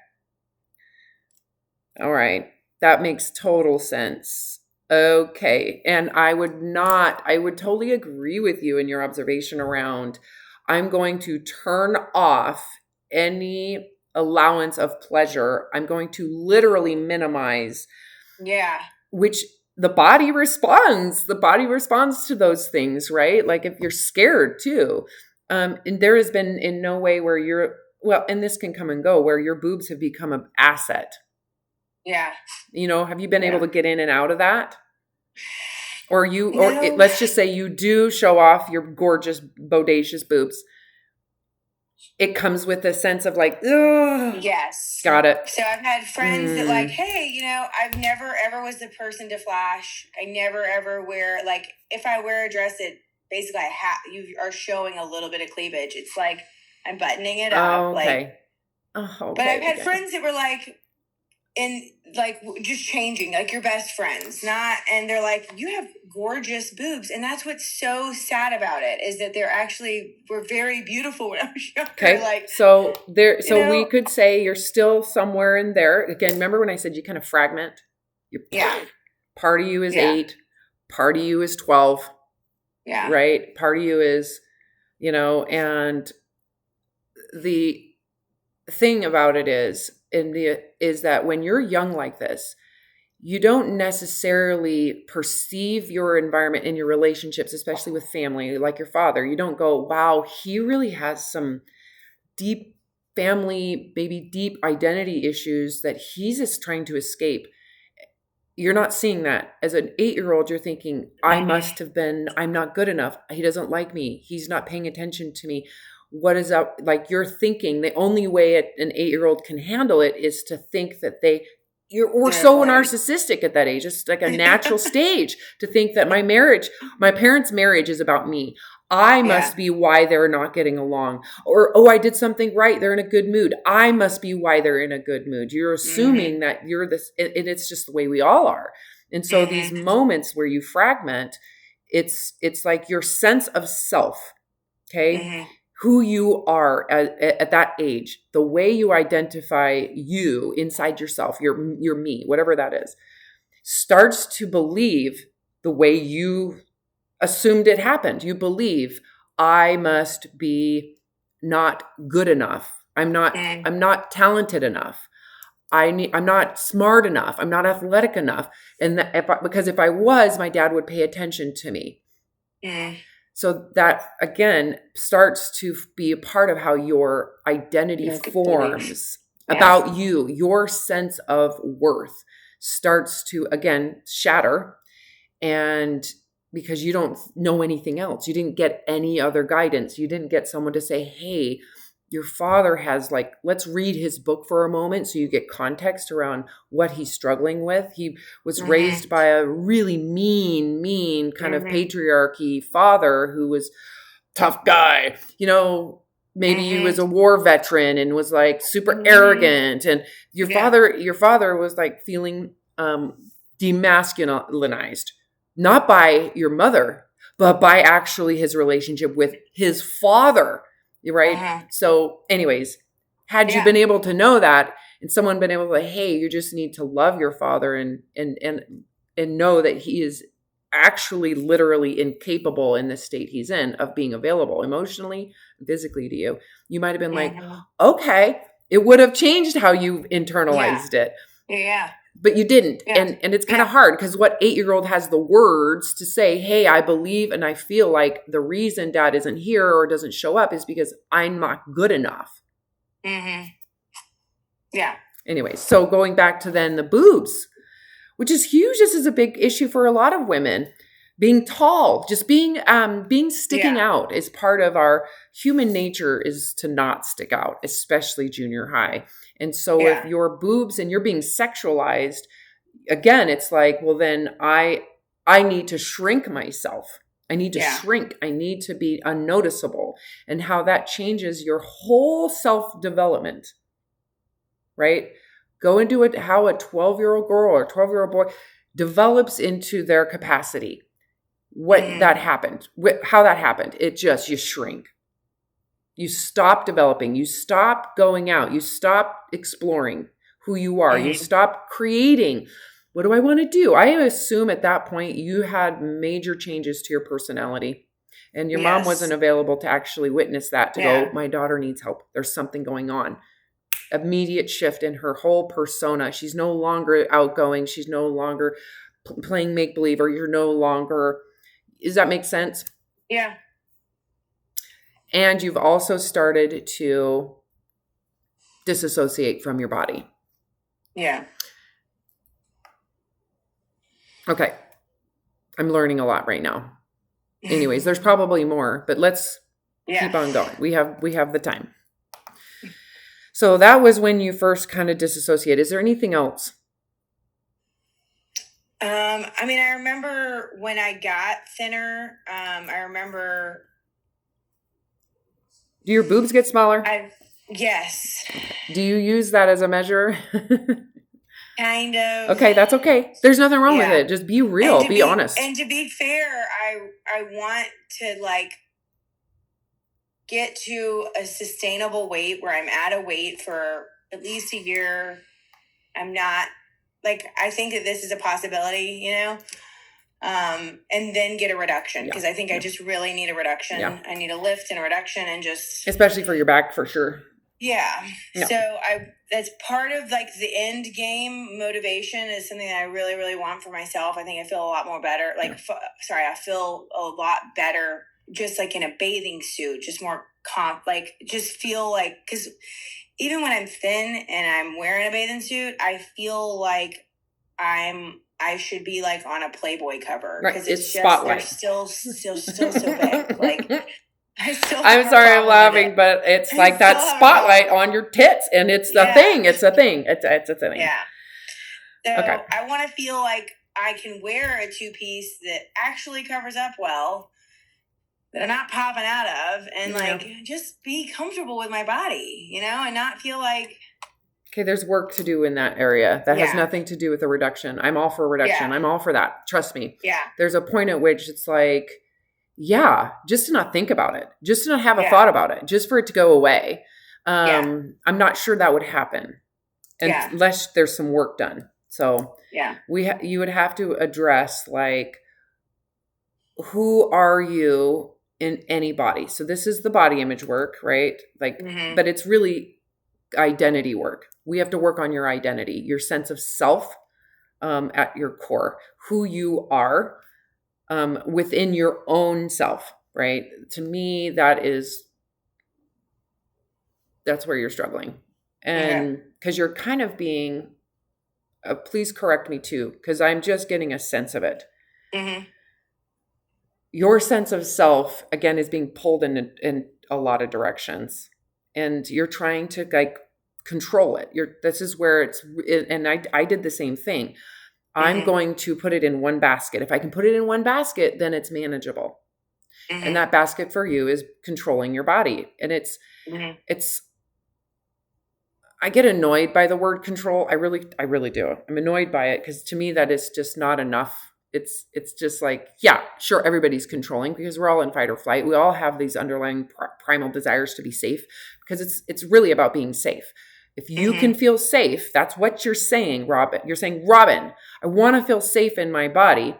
All right. That makes total sense. Okay. And I would totally agree with you in your observation around, I'm going to turn off any allowance of pleasure. I'm going to literally minimize. Yeah. Which the body responds. The body responds to those things, right? Like if you're scared too. And there has been in no way where and this can come and go, where your boobs have become an asset. Yeah. Have you been able to get in and out of that? Let's just say you do show off your gorgeous, bodacious boobs. It comes with a sense of like, ugh. Yes. Got it. So I've had friends that like, hey, I've never ever was the person to flash. I never ever wear, like, if I wear a dress that basically you are showing a little bit of cleavage, it's like I'm buttoning it up. Okay. But I've had friends that were like, just changing, like your best friends, and they're like, you have gorgeous boobs. And that's what's so sad about it, is that were very beautiful when I was younger. Okay. We could say you're still somewhere in there. Again, remember when I said you kind of fragment? Part of you is 8, part of you is 12. Yeah. Right? Part of you is, and the thing about it is that when you're young like this, you don't necessarily perceive your environment and your relationships, especially with family, like your father. You don't go, wow, he really has some deep family, maybe deep identity issues that he's just trying to escape. You're not seeing that. As an 8-year-old, you're thinking, I'm not good enough. He doesn't like me. He's not paying attention to me. What is up? Like, you're thinking the only way an 8-year-old can handle it is to think that we're so narcissistic at that age. It's like a natural stage to think that my parents' marriage is about me. I must be why they're not getting along. Or, I did something right. They're in a good mood. I must be why they're in a good mood. You're assuming that you're this, and it's just the way we all are. And so these moments where you fragment, it's like your sense of self, okay? Who you are at that age, the way you identify you inside yourself, your me, whatever that is, starts to believe the way you assumed it happened. You believe, I must be not good enough. I'm not talented enough. I'm not smart enough. I'm not athletic enough. And because if I was, my dad would pay attention to me. So that, again, starts to be a part of how your identity forms about you. Your sense of worth starts to, again, shatter. And because you don't know anything else, you didn't get any other guidance. You didn't get someone to say, hey, your father has like, let's read his book for a moment so you get context around what he's struggling with. He was raised by a really mean kind of patriarchy father who was tough guy, maybe he was a war veteran and was like super arrogant, and your father was like feeling demasculinized, not by your mother, but by actually his relationship with his father, right? So anyways, had you been able to know that, and someone been able to, hey, you just need to love your father and know that he is actually literally incapable in the state he's in of being available emotionally, physically to you, you might have been like, okay, it would have changed how you internalized it. Yeah. But you didn't. Yeah. And it's kind of hard because what 8-year-old has the words to say, hey, I believe and I feel like the reason dad isn't here or doesn't show up is because I'm not good enough. Yeah. Anyways, so going back to then the boobs, which is huge. This is a big issue for a lot of women. Being tall, just being sticking out is part of our human nature, is to not stick out, especially junior high. And so if your boobs and you're being sexualized, again, it's like, well, then I need to shrink myself. I need to shrink. I need to be unnoticeable. And how that changes your whole self-development, right? Go into it how a 12-year-old girl or a 12-year-old boy develops into their capacity. That happened, how that happened. You shrink. You stop developing. You stop going out. You stop exploring who you are. You stop creating. What do I want to do? I assume at that point you had major changes to your personality. And your mom wasn't available to actually witness that, to go, my daughter needs help. There's something going on. Immediate shift in her whole persona. She's no longer outgoing. She's no longer playing make-believe, or you're no longer... Does that make sense? Yeah. And you've also started to disassociate from your body. Yeah. Okay. I'm learning a lot right now. Anyways, there's probably more, but let's keep on going. We have the time. So that was when you first kind of disassociate. Is there anything else? I remember when I got thinner, I remember... Do your boobs get smaller? Yes. Do you use that as a measure? Kind of. Okay, that's okay. There's nothing wrong with it. Just be real. Be honest. And to be fair, I want to get to a sustainable weight where I'm at a weight for at least a year. I'm not... I think that this is a possibility, and then get a reduction, because I think I just really need a reduction. Yeah. I need a lift and a reduction, and just... Especially for your back, for sure. Yeah. So that's part of the end game motivation, is something that I really, really want for myself. I think I feel a lot more better. I feel a lot better just in a bathing suit, just more just feel because even when I'm thin and I'm wearing a bathing suit, I feel like I should be on a Playboy cover, because it's just spotlight. They're still so big. I'm sorry, I'm laughing, but it's that spotlight on your tits, and it's a thing. It's a thing. It's a thing. Yeah. So okay. I want to feel like I can wear a 2-piece that actually covers up well, that I'm not popping out of, and just be comfortable with my body, and not feel like... Okay, there's work to do in that area. That has nothing to do with a reduction. I'm all for a reduction. I'm all for that. Trust me. Yeah. There's a point at which it's just to not think about it, just to not have a thought about it, just for it to go away. I'm not sure that would happen unless there's some work done. So you would have to address who are you in any body? So this is the body image work, right? But it's really identity work. We have to work on your identity, your sense of self, at your core, who you are, within your own self, right? To me, that's where you're struggling. And because you're kind of being, please correct me too, because I'm just getting a sense of it. Mm-hmm. Your sense of self, again, is being pulled in a lot of directions. And you're trying to like control it. This is where and I did the same thing. I'm going to put it in one basket. If I can put it in one basket, then it's manageable. And that basket for you is controlling your body. And it's I get annoyed by the word control. I really do. I'm annoyed by it because to me that is just not enough. It's just like, yeah, sure, everybody's controlling because we're all in fight or flight. We all have these underlying primal desires to be safe because it's really about being safe. If you can feel safe, that's what you're saying, Robin. You're saying, Robin, I want to feel safe in my body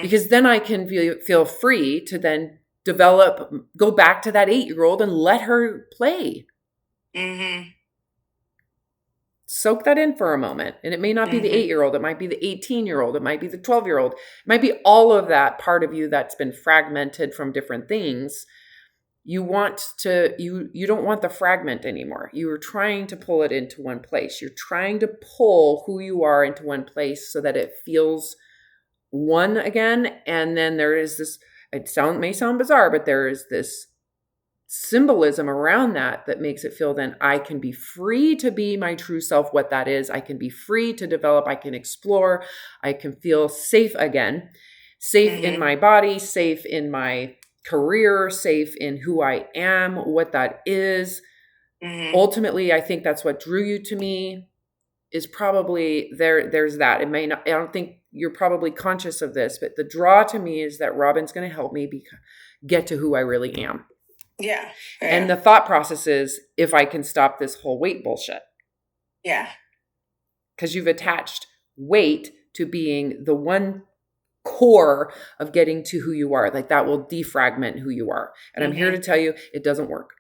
because then I can feel free to then go back to that 8-year-old and let her play. Soak that in for a moment. And it may not be the 8-year-old. It might be the 18-year-old. It might be the 12-year-old. It might be all of that part of you that's been fragmented from different things. You don't want the fragment anymore. You are trying to pull it into one place. You're trying to pull who you are into one place so that it feels one again. And then there is this, may sound bizarre, but there is this symbolism around that makes it feel then I can be free to be my true self, what that is. I can be free to develop. I can explore. I can feel safe again, safe in my body, safe in my career, safe in who I am, what that is. Ultimately, I think that's what drew you to me is probably there's that. It may not, I don't think you're probably conscious of this, but the draw to me is that Robin's going to help me get to who I really am. Yeah. And the thought process is if I can stop this whole weight bullshit. Yeah. Because you've attached weight to being the one core of getting to who you are. Like that will defragment who you are. And I'm here to tell you it doesn't work.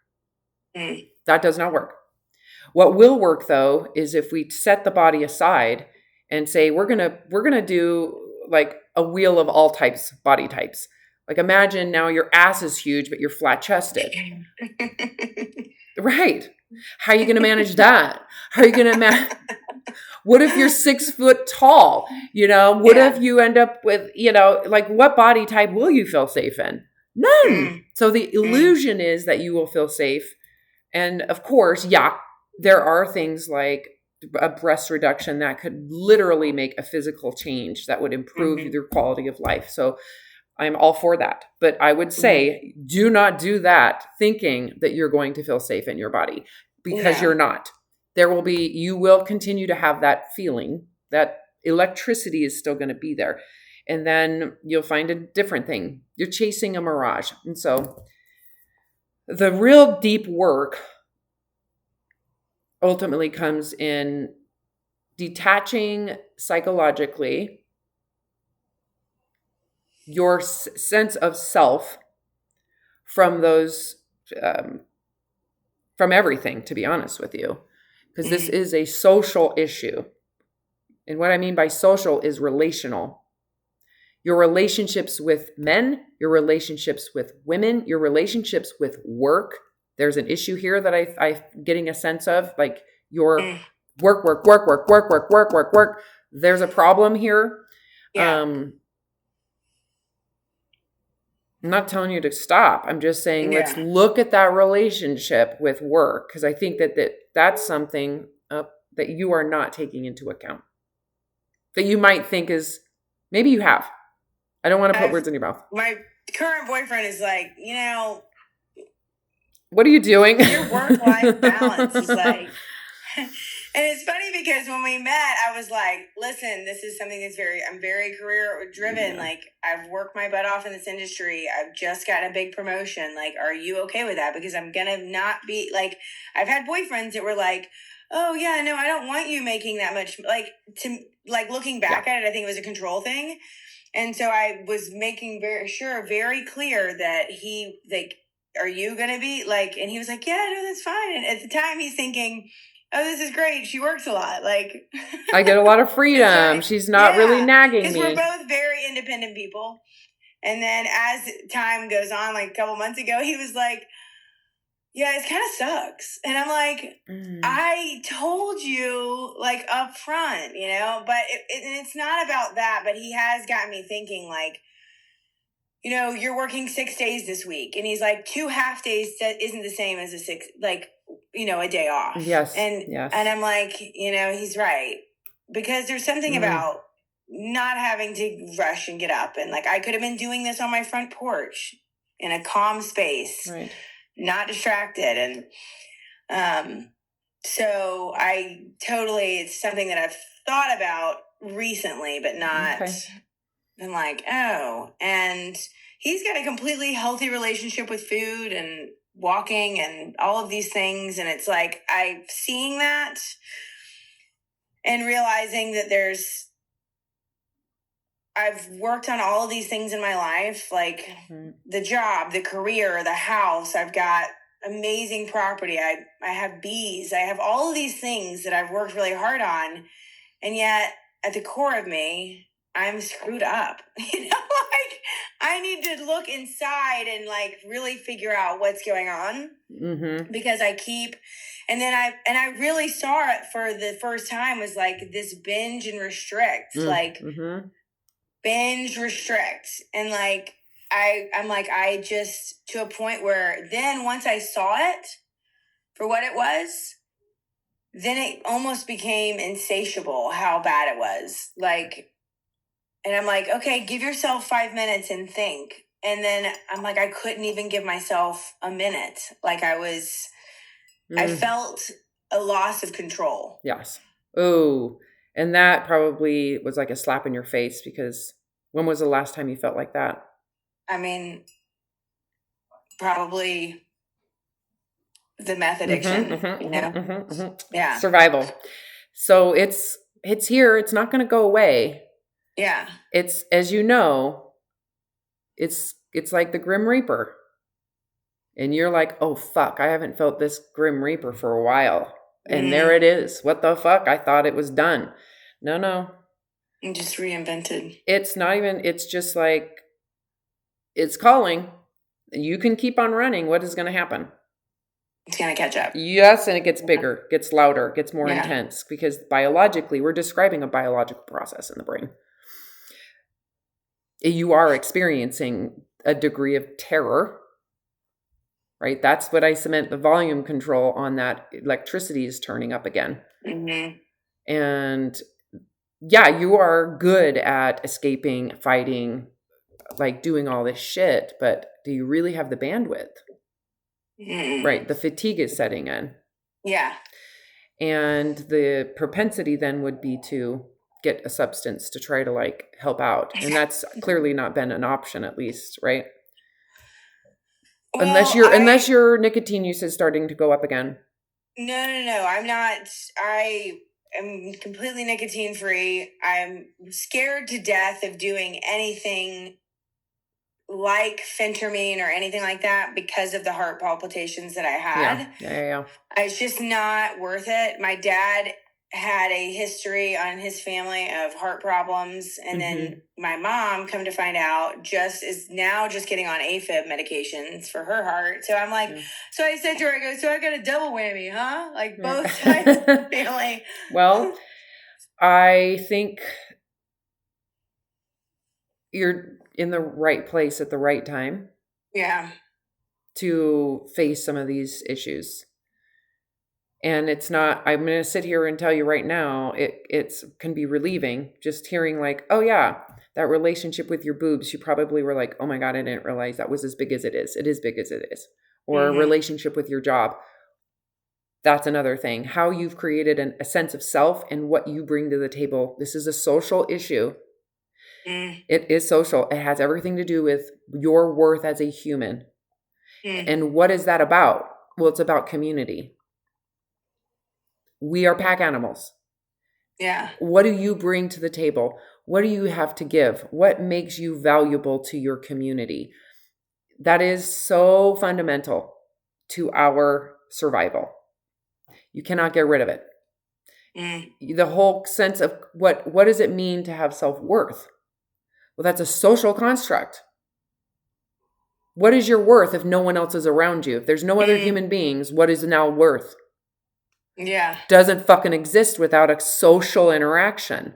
That does not work. What will work though is if we set the body aside and say we're gonna do like a wheel of all types, body types. Like imagine now your ass is huge, but you're flat chested. Right. How are you going to manage that? How are you going to what if you're 6 foot tall? What if you end up with, like what body type will you feel safe in? None. So the illusion is that you will feel safe. And of course, yeah, there are things like a breast reduction that could literally make a physical change that would improve your quality of life. So I'm all for that. But I would say do not do that thinking that you're going to feel safe in your body because you're not. You will continue to have that feeling. That electricity is still going to be there. And then you'll find a different thing. You're chasing a mirage. And so the real deep work ultimately comes in detaching psychologically your sense of self from those, from everything, to be honest with you, because this is a social issue. And what I mean by social is relational. Your relationships with men, your relationships with women, your relationships with work. There's an issue here that I'm getting a sense of, like your work. There's a problem here. Yeah. I'm not telling you to stop. I'm just saying, let's look at that relationship with work. Because I think that's something that you are not taking into account. That you might think is, maybe you have. I don't want to put words in your mouth. My current boyfriend is like, what are you doing? Your work-life balance is like... And it's funny because when we met, I was like, listen, this is something that's I'm very career driven. Yeah. Like I've worked my butt off in this industry. I've just gotten a big promotion. Like, are you okay with that? Because I'm going to not be like, I've had boyfriends that were like, oh yeah, no, I don't want you making that much. Like looking back at it, I think it was a control thing. And so I was making very clear that are you going to be like, and he was like, yeah, no, that's fine. And at the time he's thinking, oh, this is great. She works a lot. Like I get a lot of freedom. Right. She's not really nagging me. Because we're both very independent people. And then as time goes on, like a couple months ago, he was like, yeah, it kind of sucks. And I'm like, I told you like up front, you know, but it's not about that, but he has got me thinking like, you know, you're working 6 days this week. And he's like, 2 half days isn't the same as a 6, like, you know, a day off. Yes. And I'm like, you know, he's right. Because there's something about not having to rush and get up. And like, I could have been doing this on my front porch in a calm space, right, not distracted. And so it's something that I've thought about recently, but not been like, oh. And he's got a completely healthy relationship with food and walking and all of these things. And it's like, I'm seeing that and realizing that I've worked on all of these things in my life, like the job, the career, the house. I've got amazing property. I have bees. I have all of these things that I've worked really hard on. And yet at the core of me, I'm screwed up. You know, like I need to look inside and like really figure out what's going on because and I really saw it for the first time was like this binge and restrict, binge restrict. And like, I'm like, I just to a point where then once I saw it for what it was, then it almost became insatiable how bad it was. Like, and I'm like, okay, give yourself 5 minutes and think. And then I'm like, I couldn't even give myself a minute. Like I felt a loss of control. Yes. Oh, and that probably was like a slap in your face because when was the last time you felt like that? I mean, probably the meth addiction, you know? Yeah. Survival. So it's here. It's not going to go away. Yeah. It's, as you know, it's like the Grim Reaper. And you're like, oh, fuck, I haven't felt this Grim Reaper for a while. And there it is. What the fuck? I thought it was done. No. And just reinvented. It's not even, it's just like, it's calling. You can keep on running. What is going to happen? It's going to catch up. Yes, and it gets bigger, gets louder, gets more intense because biologically, we're describing a biological process in the brain. You are experiencing a degree of terror, right? That's what I meant. The volume control on that electricity is turning up again. And yeah, you are good at escaping, fighting, like doing all this shit, but do you really have the bandwidth? Right. The fatigue is setting in. Yeah. And the propensity then would be to get a substance to try to like help out. And that's clearly not been an option, at least, right? Well, unless your nicotine use is starting to go up again. No. I'm not. I am completely nicotine free. I'm scared to death of doing anything like phentermine or anything like that because of the heart palpitations that I had. Yeah. It's just not worth it. My dad had a history on his family of heart problems. And then my mom, come to find out, is now getting on AFib medications for her heart. So I'm like, so I said to her, I go, so I got a double whammy, huh? Like both sides of the family. Well, I think you're in the right place at the right time. Yeah. To face some of these issues. And it's not, I'm going to sit here and tell you right now, it can be relieving just hearing like, oh yeah, that relationship with your boobs, you probably were like, oh my God, I didn't realize that was as big as it is. It is big as it is. Or a relationship with your job. That's another thing. How you've created a sense of self and what you bring to the table. This is a social issue. It is social. It has everything to do with your worth as a human. And what is that about? Well, it's about community. We are pack animals. Yeah. What do you bring to the table? What do you have to give? What makes you valuable to your community? That is so fundamental to our survival. You cannot get rid of it. The whole sense of what does it mean to have self-worth? Well, that's a social construct. What is your worth if no one else is around you? If there's no other human beings, what is now worth? Yeah. Doesn't fucking exist without a social interaction.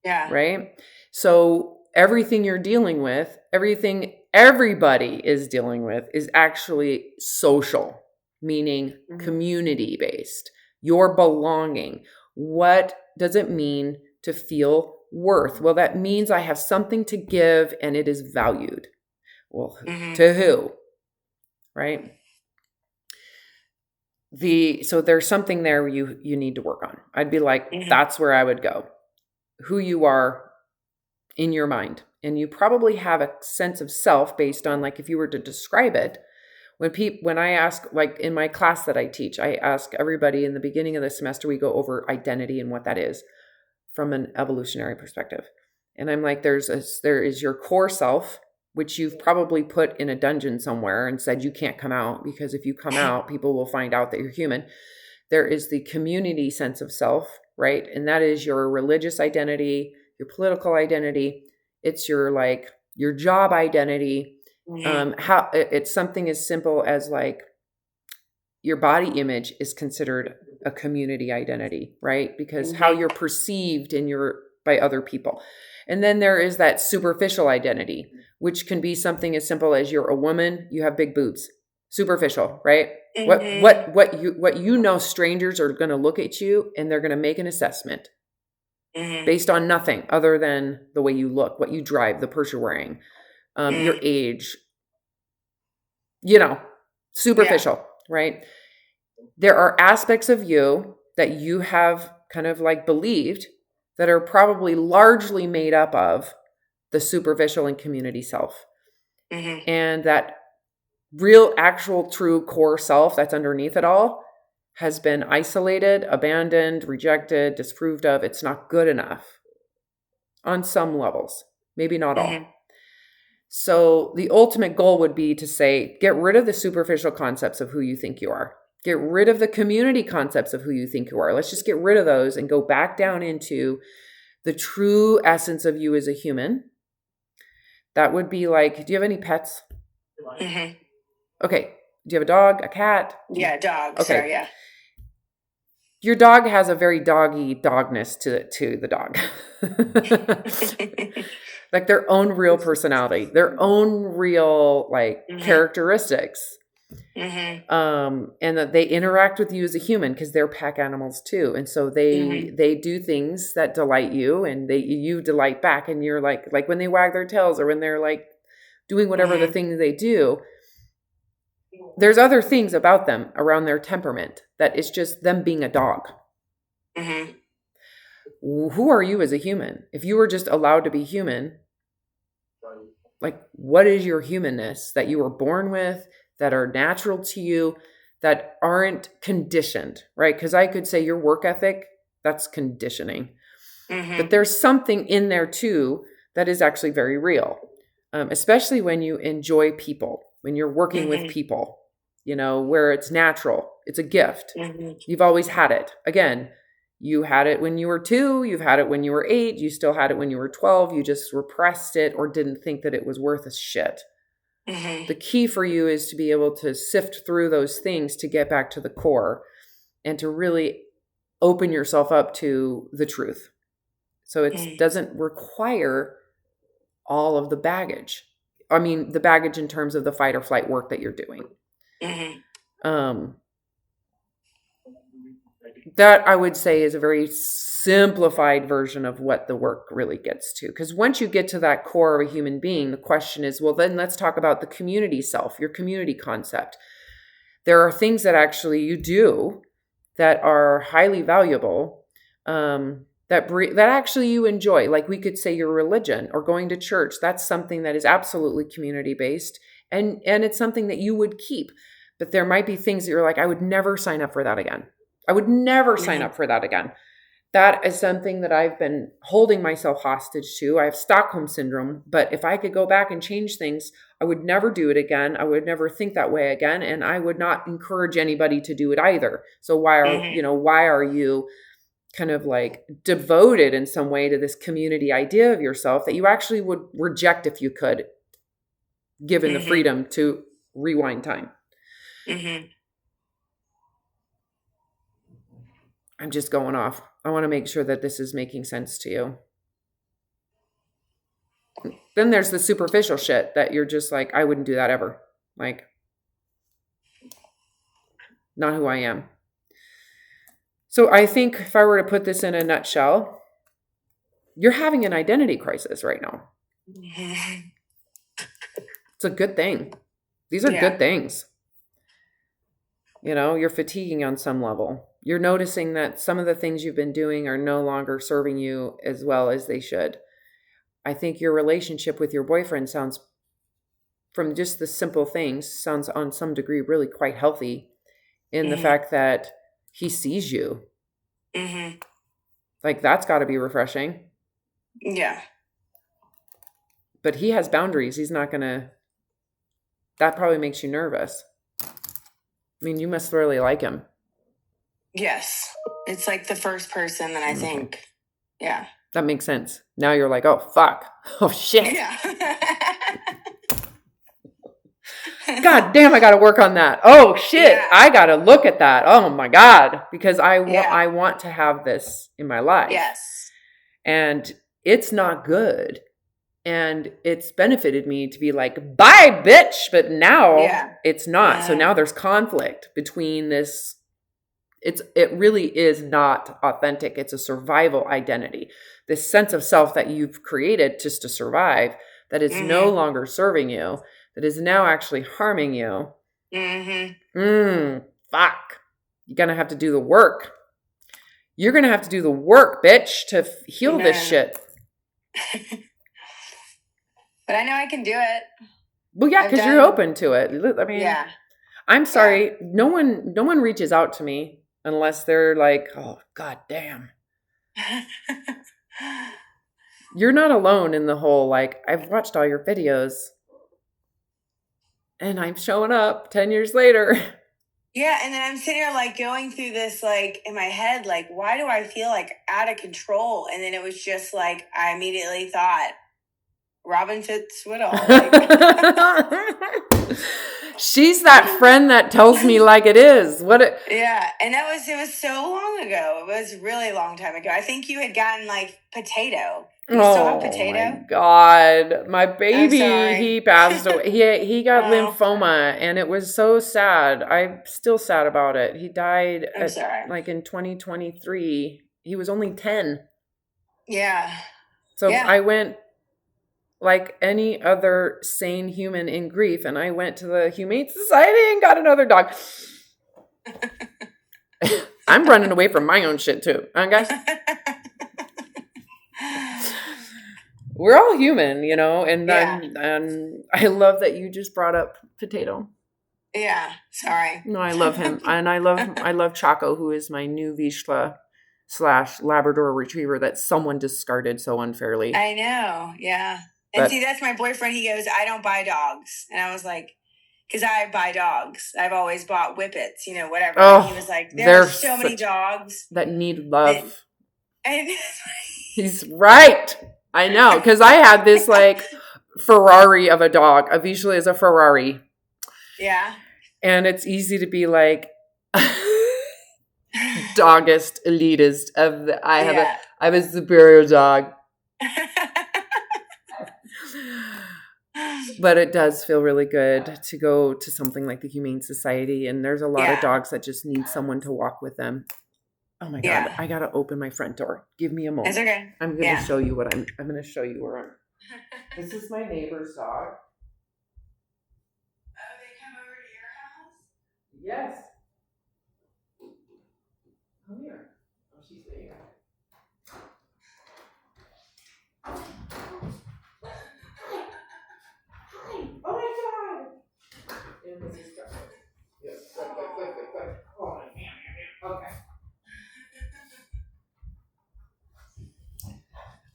Yeah. Right? So everything you're dealing with, everything everybody is dealing with is actually social, meaning community based. Your belonging. What does it mean to feel worth? Well, that means I have something to give and it is valued. Well, to who? Right? So there's something there you need to work on. I'd be like, that's where I would go. Who you are in your mind. And you probably have a sense of self based on, like, if you were to describe it. When I ask, like in my class that I teach, I ask everybody in the beginning of the semester, we go over identity and what that is from an evolutionary perspective. And I'm like, there is your core self, which you've probably put in a dungeon somewhere and said you can't come out, because if you come out, people will find out that you're human. There is the community sense of self, right? And that is your religious identity, your political identity. It's your job identity. How it's something as simple as like your body image is considered a community identity, right? Because how you're perceived by other people. And then there is that superficial identity, which can be something as simple as you're a woman, you have big boobs. Superficial, right? What you know, strangers are going to look at you and they're going to make an assessment based on nothing other than the way you look, what you drive, the purse you're wearing, your age, superficial, right? There are aspects of you that you have kind of like believed that are probably largely made up of the superficial and community self. And that real, actual, true core self that's underneath it all has been isolated, abandoned, rejected, disapproved of. It's not good enough on some levels, maybe not all. So the ultimate goal would be to say, get rid of the superficial concepts of who you think you are. Get rid of the community concepts of who you think you are. Let's just get rid of those and go back down into the true essence of you as a human. That would be like, do you have any pets? Okay. Do you have a dog, a cat? Yeah, dog. Okay. Sorry, yeah. Your dog has a very doggy dogness to the dog. Like their own real personality, their own real characteristics. And that they interact with you as a human because they're pack animals too. And so they do things that delight you and you delight back. And you're like when they wag their tails or when they're like doing whatever the thing they do, there's other things about them around their temperament that it's just them being a dog. Who are you as a human? If you were just allowed to be human, like what is your humanness that you were born with, that are natural to you, that aren't conditioned, right? Because I could say your work ethic, that's conditioning. But there's something in there too that is actually very real, especially when you enjoy people, when you're working with people, where it's natural. It's a gift. You've always had it. Again, you had it when you were 2, you've had it when you were 8, you still had it when you were 12, you just repressed it or didn't think that it was worth a shit. The key for you is to be able to sift through those things to get back to the core and to really open yourself up to the truth. So it doesn't require all of the baggage. I mean, the baggage in terms of the fight or flight work that you're doing. That I would say is a very simplified version of what the work really gets to. Because once you get to that core of a human being, the question is, well, then let's talk about the community self, your community concept. There are things that actually you do that are highly valuable, that actually you enjoy. Like we could say your religion or going to church. That's something that is absolutely community-based. And it's something that you would keep. But there might be things that you're like, I would never sign up for that again. I would never sign up for that again. That is something that I've been holding myself hostage to. I have Stockholm syndrome, but if I could go back and change things, I would never do it again. I would never think that way again. And I would not encourage anybody to do it either. So why are you kind of like devoted in some way to this community idea of yourself that you actually would reject if you could? given the freedom to rewind time. I'm just going off. I want to make sure that this is making sense to you. Then there's the superficial shit that you're just like, I wouldn't do that ever. Like, not who I am. So I think if I were to put this in a nutshell, you're having an identity crisis right now. It's a good thing. These are good things. You know, you're fatiguing on some level. You're noticing that some of the things you've been doing are no longer serving you as well as they should. I think your relationship with your boyfriend sounds, from just the simple things, sounds on some degree really quite healthy in the fact that he sees you. Like, that's got to be refreshing. Yeah. But he has boundaries. He's not going to... That probably makes you nervous. I mean, you must really like him. Yes. It's like the first person that I think, yeah. That makes sense. Now you're like, oh, fuck. Oh, shit. Yeah. God damn, I got to work on that. Oh, shit. Yeah. I got to look at that. Oh, my God. Because I want to have this in my life. Yes. And it's not good. And it's benefited me to be like, bye, bitch. But now it's not. So now there's conflict between this. It really is not authentic. It's a survival identity. This sense of self that you've created just to survive, that is no longer serving you, that is now actually harming you. Fuck. You're going to have to do the work. You're going to have to do the work, bitch, to heal this shit. But I know I can do it. Well, yeah, because you're open to it. I mean, I'm sorry. Yeah. No one reaches out to me unless they're like, oh, God damn. You're not alone in the whole, like, I've watched all your videos and I'm showing up 10 years later. Yeah, and then I'm sitting here, like, going through this, like, in my head, like, why do I feel, like, out of control? And then it was just, like, I immediately thought, Robin Fitzwiddle. Like. She's that friend that tells me like it is. Yeah, and it was so long ago. It was a really long time ago. I think you had gotten, like, potato. You still have potato? Oh, my God. My baby, he passed away. He got lymphoma, and it was so sad. I'm still sad about it. He died like in 2023. He was only 10. Yeah. So I went like any other sane human in grief, and I went to the Humane Society and got another dog. I'm running away from my own shit too. Guys? We're all human, you know, and I love that you just brought up Potato. Yeah, sorry. No, I love him. And I love Chaco, who is my new Vizsla / Labrador Retriever that someone discarded so unfairly. I know, yeah. And see, that's my boyfriend. He goes, I don't buy dogs. And I was like, because I buy dogs. I've always bought whippets, you know, whatever. Oh, and he was like, there are so many dogs that need love. And he's right. I know. Because I had this like Ferrari of a dog. Vizsla is a Ferrari. Yeah. And it's easy to be like doggist, elitist of the I have a superior dog. But it does feel really good to go to something like the Humane Society, and there's a lot of dogs that just need someone to walk with them. Oh my God, I gotta open my front door. Give me a moment. It's okay. I'm gonna show you what I'm gonna show you where I'm. This is my neighbor's dog. Oh, they come over to your house? Yes. Come here. Oh, she's there. Oh my God! And this is Chuck. Yes, quick. Oh my God.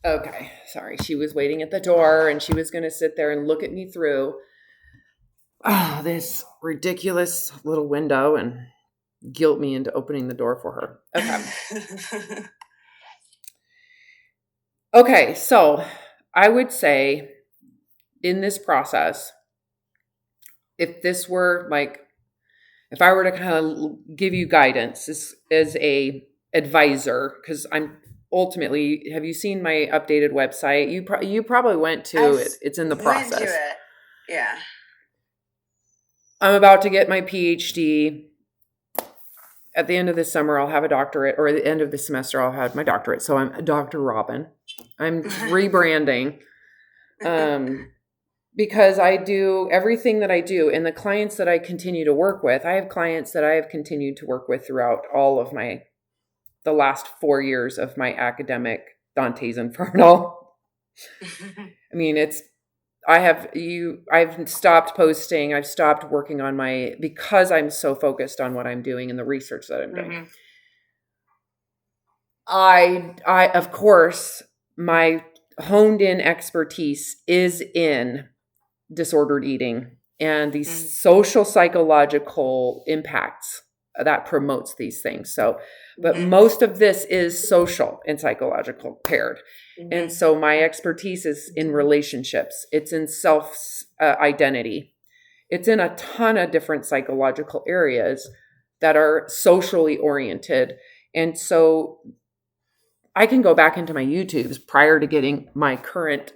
Okay, sorry. She was waiting at the door and she was going to sit there and look at me through this ridiculous little window and guilt me into opening the door for her. Okay. Okay, so I would say in this process, if this were like, if I were to kind of give you guidance as a advisor, because I'm ultimately, have you seen my updated website? You probably went to it. It's in the process. Went to it. Yeah. I'm about to get my PhD. At the end of this summer, I'll have a doctorate, or at the end of the semester, I'll have my doctorate. So I'm Dr. Robin. I'm rebranding. Because I do everything that I do, and the clients that I continue to work with, I have clients that I have continued to work with throughout all of the last 4 years of my academic Dante's Inferno. I mean, I've stopped posting. I've stopped working on because I'm so focused on what I'm doing and the research that I'm doing. I, of course, my honed in expertise is in disordered eating and these social psychological impacts that promotes these things. So, but most of this is social and psychological paired. And so my expertise is in relationships. It's in self identity. It's in a ton of different psychological areas that are socially oriented. And so I can go back into my YouTubes prior to getting my current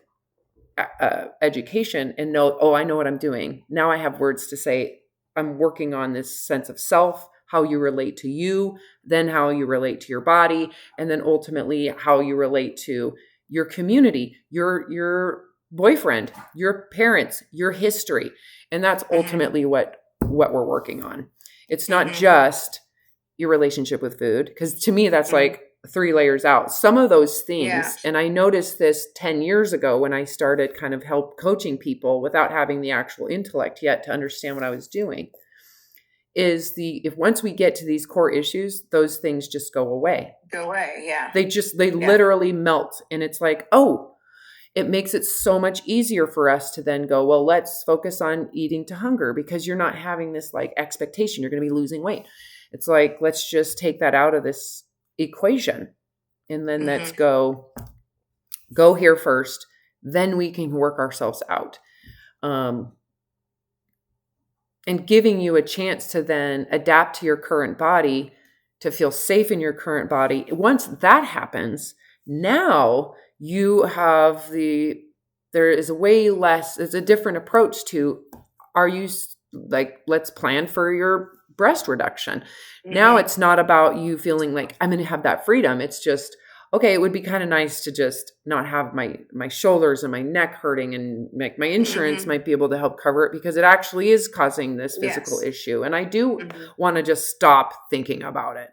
education and know, oh, I know what I'm doing. Now I have words to say, I'm working on this sense of self, how you relate to you, then how you relate to your body, and then ultimately how you relate to your community, your boyfriend, your parents, your history. And that's ultimately what we're working on. It's not just your relationship with food, because to me, that's like 3 layers out. Some of those things, and I noticed this 10 years ago when I started kind of help coaching people without having the actual intellect yet to understand what I was doing, is if once we get to these core issues, those things just go away. Yeah. They literally melt. And it's like, oh, it makes it so much easier for us to then go, well, let's focus on eating to hunger, because you're not having this like expectation you're going to be losing weight. It's like, let's just take that out of this equation, and then let's go here first, then we can work ourselves out, and giving you a chance to then adapt to your current body, to feel safe in your current body. Once that happens, now you have there is a way less, it's a different approach to, are you like, let's plan for your breast reduction. Now it's not about you feeling like I'm going to have that freedom. It's just, okay, it would be kind of nice to just not have my shoulders and my neck hurting, and my insurance might be able to help cover it, because it actually is causing this physical issue. And I do want to just stop thinking about it.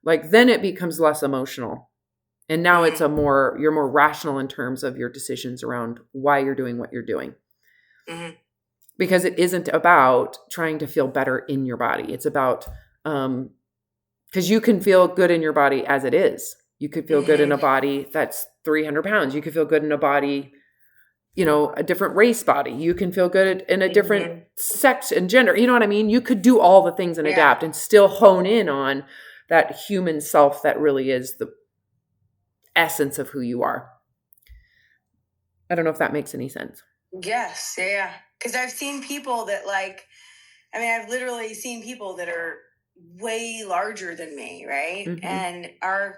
Like, then it becomes less emotional. And now it's you're more rational in terms of your decisions around why you're doing what you're doing. Because it isn't about trying to feel better in your body. It's about, because you can feel good in your body as it is. You could feel good in a body that's 300 pounds. You could feel good in a body, a different race body. You can feel good in a different sex and gender. You know what I mean? You could do all the things and adapt and still hone in on that human self that really is the essence of who you are. I don't know if that makes any sense. Yes. Yeah. Because I've seen people that I've literally seen people that are way larger than me, right? And are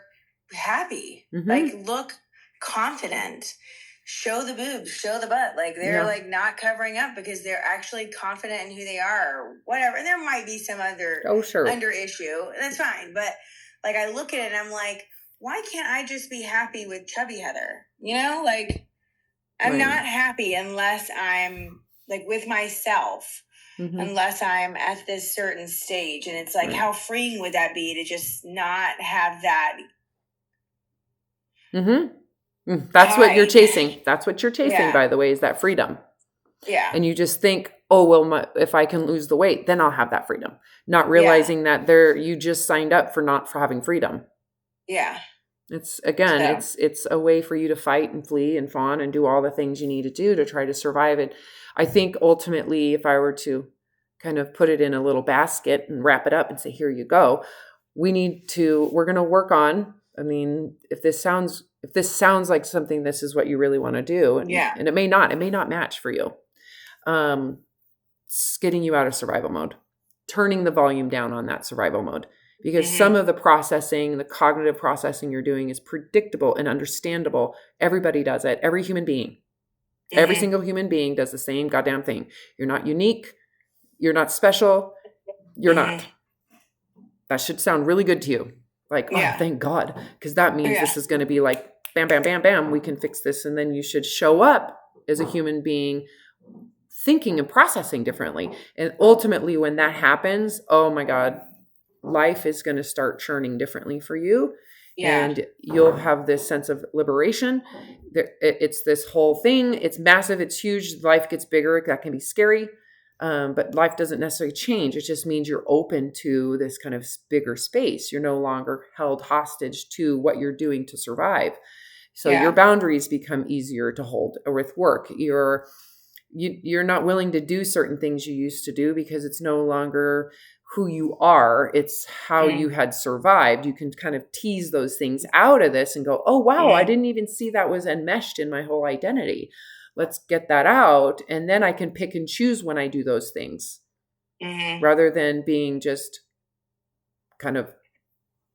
happy, look confident, show the boobs, show the butt. Like, they're not covering up because they're actually confident in who they are or whatever. And there might be some other under issue. That's fine. But like, I look at it and I'm like, why can't I just be happy with chubby Heather? I'm not happy unless I'm like with myself, unless I'm at this certain stage. And it's like, how freeing would that be to just not have that? That's what you're chasing. That's what you're chasing, by the way, is that freedom. Yeah. And you just think, oh, well, if I can lose the weight, then I'll have that freedom. Not realizing that you just signed up for having freedom. Yeah. It's it's a way for you to fight and flee and fawn and do all the things you need to do to try to survive it. I think ultimately, if I were to kind of put it in a little basket and wrap it up and say, here you go, we're going to work on, if this sounds like something, this is what you really want to do. And it may not match for you. getting you out of survival mode, turning the volume down on that survival mode. Because some of the processing, the cognitive processing you're doing is predictable and understandable. Everybody does it. Every human being. Every single human being does the same goddamn thing. You're not unique. You're not special. You're not. That should sound really good to you. Like, oh, thank God. Because that means this is going to be like, bam, bam, bam, bam. We can fix this. And then you should show up as a human being thinking and processing differently. And ultimately, when that happens, oh my God, life is going to start churning differently for you. Yeah. And you'll have this sense of liberation. It's this whole thing. It's massive. It's huge. Life gets bigger. That can be scary. But life doesn't necessarily change. It just means you're open to this kind of bigger space. You're no longer held hostage to what you're doing to survive. So your boundaries become easier to hold with work. You're not willing to do certain things you used to do because it's no longer who you are. It's how you had survived. You can kind of tease those things out of this and go, oh, wow, I didn't even see that was enmeshed in my whole identity. Let's get that out. And then I can pick and choose when I do those things rather than being just kind of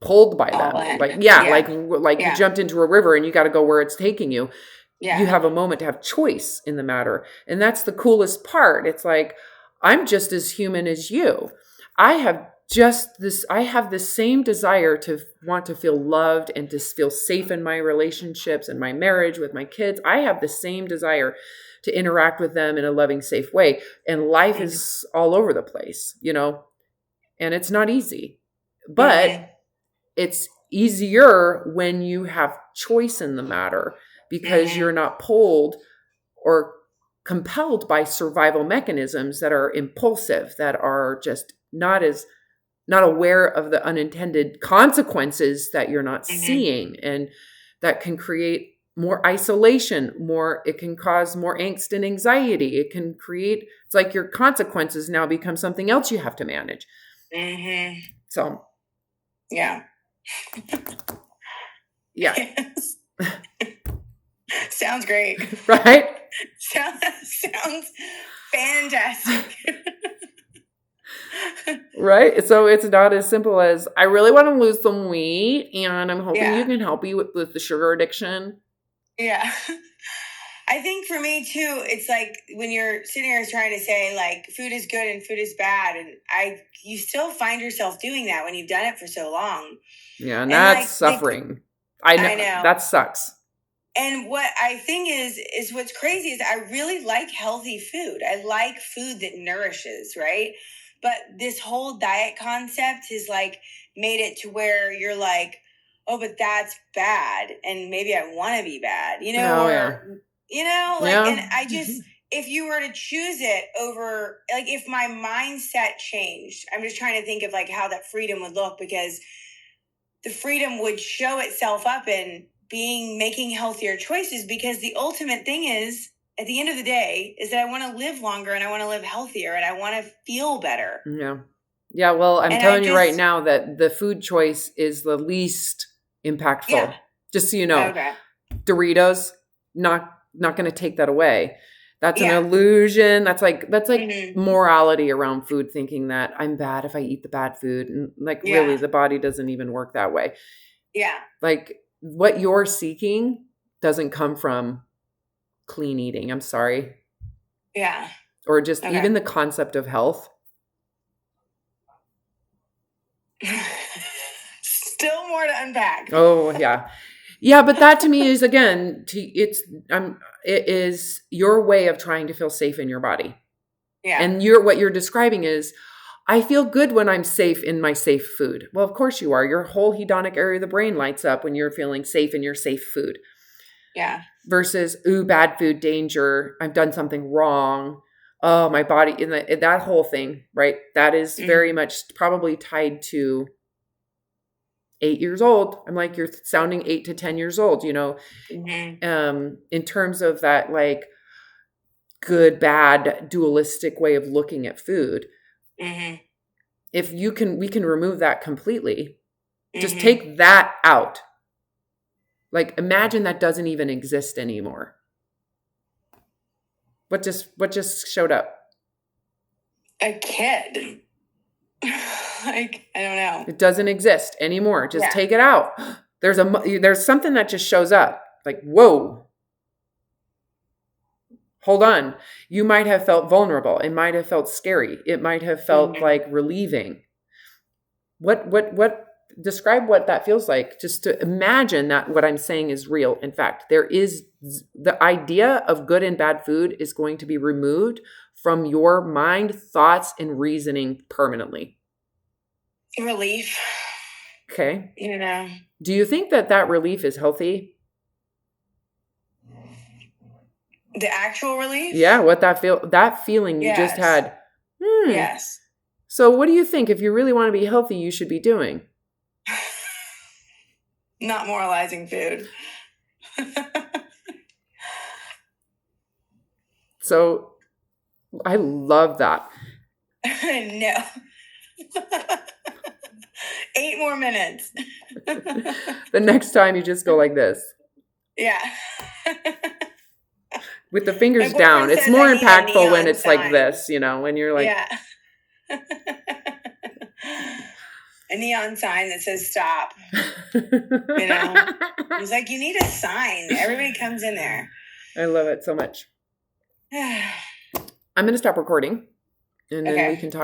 pulled by them. Like you jumped into a river and you got to go where it's taking you. Yeah. You have a moment to have choice in the matter. And that's the coolest part. It's like, I'm just as human as you. I have this same desire to want to feel loved and to feel safe in my relationships and my marriage with my kids. I have the same desire to interact with them in a loving, safe way. And life is all over the place, and it's not easy, but it's easier when you have choice in the matter because you're not pulled or compelled by survival mechanisms that are impulsive, that are just not aware of the unintended consequences that you're not seeing. And that can create more isolation, it can cause more angst and anxiety. It's like your consequences now become something else you have to manage. So. Yeah. Yeah. Yes. Sounds great. Right? Sounds fantastic. Right? So it's not as simple as, I really want to lose some weight and I'm hoping you can help me with the sugar addiction. Yeah. I think for me too, it's like when you're sitting here trying to say like food is good and food is bad. And you still find yourself doing that when you've done it for so long. Yeah. And that's suffering. I know. That sucks. And what I think is what's crazy is I really like healthy food. I like food that nourishes, right? But this whole diet concept has like made it to where you're like, oh, but that's bad. And maybe I want to be bad, and I just, if you were to choose it over, like if my mindset changed, I'm just trying to think of like how that freedom would look, because the freedom would show itself up in making healthier choices, because the ultimate thing is, at the end of the day, is that I want to live longer and I want to live healthier and I want to feel better. Yeah. Yeah. Well, I'm telling you right now that the food choice is the least impactful. Yeah. Just so you know, Doritos, not going to take that away. That's an illusion. That's like morality around food, thinking that I'm bad if I eat the bad food. And really, the body doesn't even work that way. Yeah. Like what you're seeking doesn't come from clean eating. I'm sorry. Yeah. Or just even the concept of health. Still more to unpack. Oh, yeah. Yeah, but that to me is, again, it is your way of trying to feel safe in your body. Yeah. And what you're describing is, I feel good when I'm safe in my safe food. Well, of course you are. Your whole hedonic area of the brain lights up when you're feeling safe in your safe food. Yeah. Versus, ooh, bad food, danger, I've done something wrong. Oh, my body, that whole thing, right? That is very much probably tied to 8 years old. I'm like, you're sounding 8 to 10 years old, in terms of that, like, good, bad, dualistic way of looking at food. If we can remove that completely. Just take that out. Like, imagine that doesn't even exist anymore. What just showed up? A kid. Like, I don't know. It doesn't exist anymore. Just take it out. There's something that just shows up. Like, whoa. Hold on. You might have felt vulnerable. It might have felt scary. It might have felt like relieving. What describe what that feels like. Just to imagine that what I'm saying is real. In fact, there is the idea of good and bad food is going to be removed from your mind, thoughts, and reasoning permanently. Relief. Okay. You know. Do you think that relief is healthy? The actual relief? Yeah, what that feeling you just had. Yes. So what do you think if you really want to be healthy you should be doing? Not moralizing food. So I love that. No. 8 more minutes. The next time you just go like this. Yeah. With the fingers down. It's more impactful when it's like this, you know, when you're like. Yeah. A neon sign that says stop. You know? He's like, you need a sign. Everybody comes in there. I love it so much. I'm going to stop recording and then we can talk.